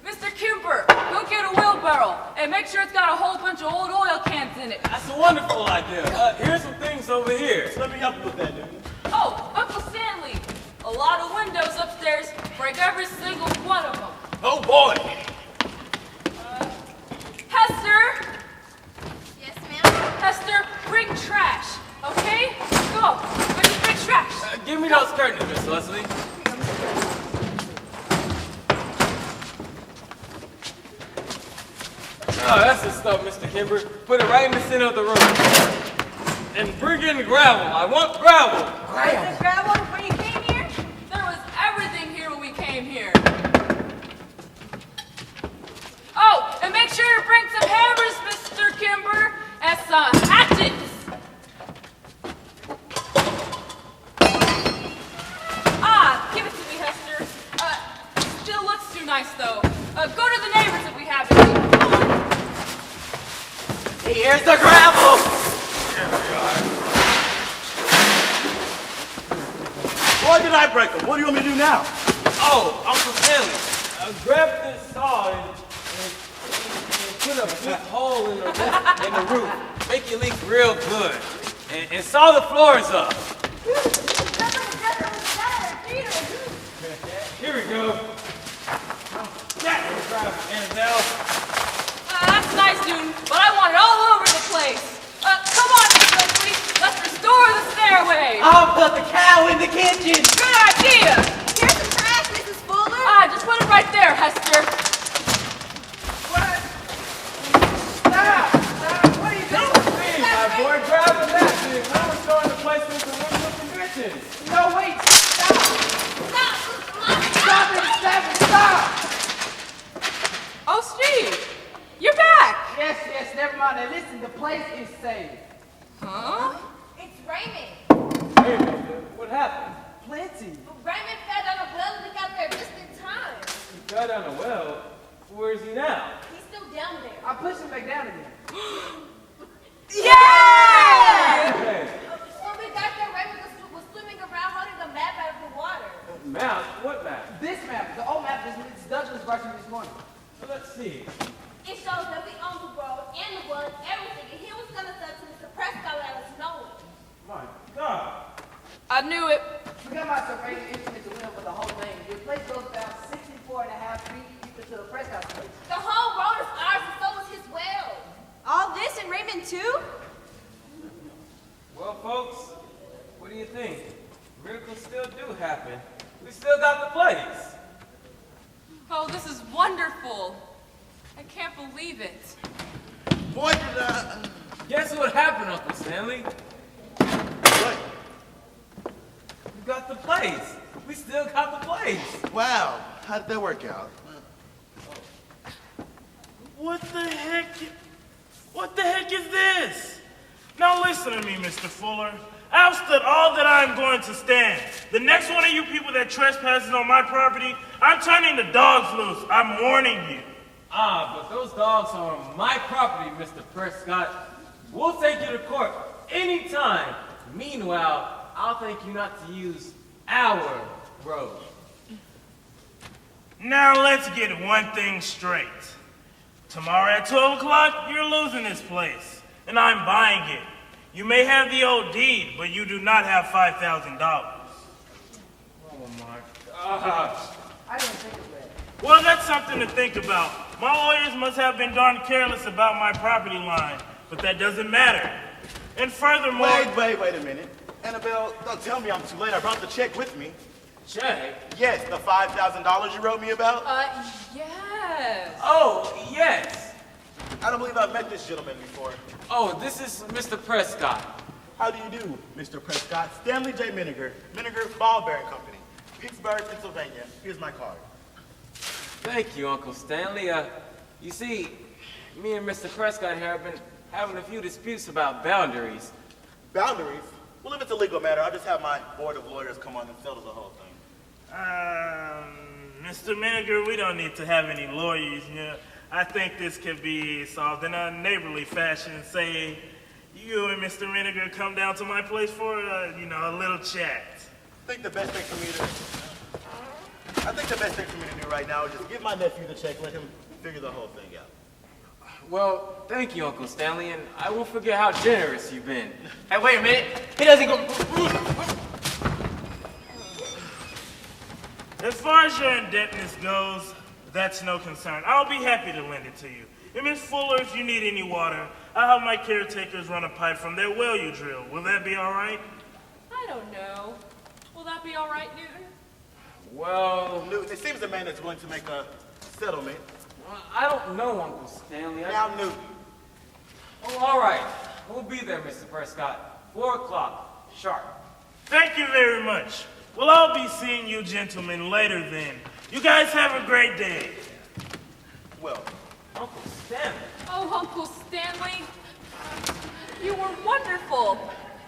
Speaker 2: Mr. Kimber, go get a wheelbarrow and make sure it's got a whole bunch of old oil cans in it.
Speaker 1: That's a wonderful idea. Here's some things over here.
Speaker 8: Let me help you with that, Newton.
Speaker 2: Oh, Uncle Stanley, a lot of windows upstairs. Break every single one of them.
Speaker 1: Oh boy!
Speaker 2: Hester!
Speaker 3: Yes, ma'am?
Speaker 2: Hester, bring trash, okay? Go, bring trash.
Speaker 1: Leslie. Oh, that's the stuff, Mr. Kimber. Put it right in the center of the room. And bring in gravel. I want gravel.
Speaker 3: Was there gravel when you came here?
Speaker 2: There was everything here when we came here. Oh, and make sure you bring some hammers, Mr. Kimber, and some hatchets. Ah, give it to me, Hester. Still looks too nice, though. Go to the neighbors if we have any. Come on.
Speaker 5: Here's the gravel!
Speaker 1: Here we are.
Speaker 8: Why did I break them? What do you want me to do now?
Speaker 1: Oh, Uncle Stanley, grab this saw and put a big hole in the roof. Make it leak real good. And saw the floors up. Here we go. Grab Annabelle.
Speaker 2: That's nice, Newton, but I want it all over the place. Come on, Miss Leslie. Let's restore the stairway.
Speaker 5: I'll put the cow in the kitchen!
Speaker 2: Good idea.
Speaker 3: Here's some trash, Mrs. Fuller.
Speaker 2: Just put it right there, Hester.
Speaker 4: What? Stop! What are you doing?
Speaker 1: Hey, my boy, grab the napkin. We're restoring the place with the wonderful conditions.
Speaker 4: No, wait! Stop!
Speaker 3: Stop!
Speaker 4: Stop it! Stop!
Speaker 2: Oh, Steve, you're back.
Speaker 4: Yes, never mind. Now listen, the place is saved.
Speaker 2: Huh?
Speaker 3: It's Raymond.
Speaker 1: Hey, what happened?
Speaker 4: Plenty.
Speaker 3: Raymond fell down a well and we got there just in time.
Speaker 1: He fell down a well. Where is he now?
Speaker 3: He's still down there.
Speaker 4: I pushed him back down again.
Speaker 2: Yeah!
Speaker 1: Hey,
Speaker 3: When we got there, Raymond was swimming around holding a map out of the water.
Speaker 1: map? What map?
Speaker 4: This map, the old map, Miss Douglas brought you this morning.
Speaker 1: Well, let's see.
Speaker 3: It shows that we own the road and the woods, everything. And he was gonna sell to Mr. Prescott without us knowing.
Speaker 1: My God.
Speaker 2: I knew it.
Speaker 4: We got my surveying instrument to win for the whole thing. The place goes down 64.5 feet deeper to the Prescott place.
Speaker 3: The whole road is ours and so is his well. All this in Raymond too?
Speaker 1: Well, folks, what do you think? Miracles still do happen. We still got the place.
Speaker 2: Oh, this is wonderful. I can't believe it.
Speaker 8: Boy, did I...
Speaker 1: Guess what happened, Uncle Stanley?
Speaker 8: What?
Speaker 1: We got the place. We still got the place.
Speaker 8: Wow. How did that work out?
Speaker 9: What the heck? What the heck is this? Now listen to me, Mr. Fuller. I've stood all that I am going to stand. The next one of you people that trespasses on my property, I'm turning the dogs loose. I'm warning you.
Speaker 1: Ah, but those dogs are on my property, Mr. Prescott. We'll take you to court anytime. Meanwhile, I'll thank you not to use our road.
Speaker 9: Now let's get one thing straight. Tomorrow at 12 o'clock, you're losing this place, and I'm buying it. You may have the old deed, but you do not have $5,000.
Speaker 1: Oh my gosh.
Speaker 4: I didn't think of that.
Speaker 9: Well, that's something to think about. My lawyers must have been darn careless about my property line, but that doesn't matter. And furthermore...
Speaker 8: Wait a minute. Annabelle, don't tell me I'm too late. I brought the check with me.
Speaker 1: Check?
Speaker 8: Yes, the $5,000 you wrote me about.
Speaker 2: Yes.
Speaker 1: Oh, yes.
Speaker 8: I don't believe I've met this gentleman before.
Speaker 1: Oh, this is Mr. Prescott.
Speaker 8: How do you do, Mr. Prescott? Stanley J. Miniger, Ball Bearing Company, Pittsburgh, Pennsylvania. Here's my card.
Speaker 1: Thank you, Uncle Stanley. You see, me and Mr. Prescott here have been having a few disputes about boundaries.
Speaker 8: Boundaries? Well, if it's a legal matter, I'll just have my board of lawyers come on and settle the whole thing.
Speaker 9: Mr. Manager, we don't need to have any lawyers here. I think this can be solved in a neighborly fashion. Say, you and Mr. Manager come down to my place for, a little chat.
Speaker 8: I think the best thing for me to do right now is just give my nephew the check, let him figure the whole thing out.
Speaker 1: Well, thank you, Uncle Stanley, and I won't forget how generous you've been.
Speaker 10: Hey, wait a minute. He doesn't go...
Speaker 9: As far as your indebtedness goes, that's no concern. I'll be happy to lend it to you. And Miss Fuller, if you need any water, I'll have my caretakers run a pipe from their well you drill. Will that be all right?
Speaker 2: I don't know. Will that be all right, Newton?
Speaker 1: Well,
Speaker 8: Newton, it seems a man is willing to make a settlement.
Speaker 1: I don't know, Uncle Stanley.
Speaker 8: Now, Newton.
Speaker 1: Oh, all right. We'll be there, Mr. Prescott. 4 o'clock, sharp.
Speaker 9: Thank you very much. Well, I'll be seeing you gentlemen later then. You guys have a great day.
Speaker 8: Well,
Speaker 1: Uncle Stanley.
Speaker 2: Oh, Uncle Stanley, you were wonderful.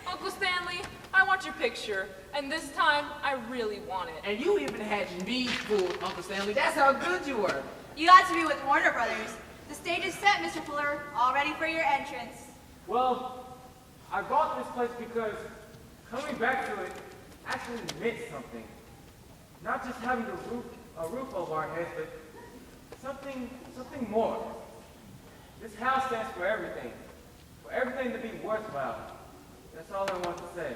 Speaker 2: Uncle Stanley, I want your picture, and this time I really want it.
Speaker 4: And you even had me fooled, Uncle Stanley. That's how good you were.
Speaker 3: You got to be with Warner Brothers. The stage is set, Mr. Fuller. All ready for your entrance.
Speaker 1: Well, I bought this place because coming back to it actually meant something. Not just having a roof over our heads, but something more. This house stands for everything to be worthwhile. That's all I want to say.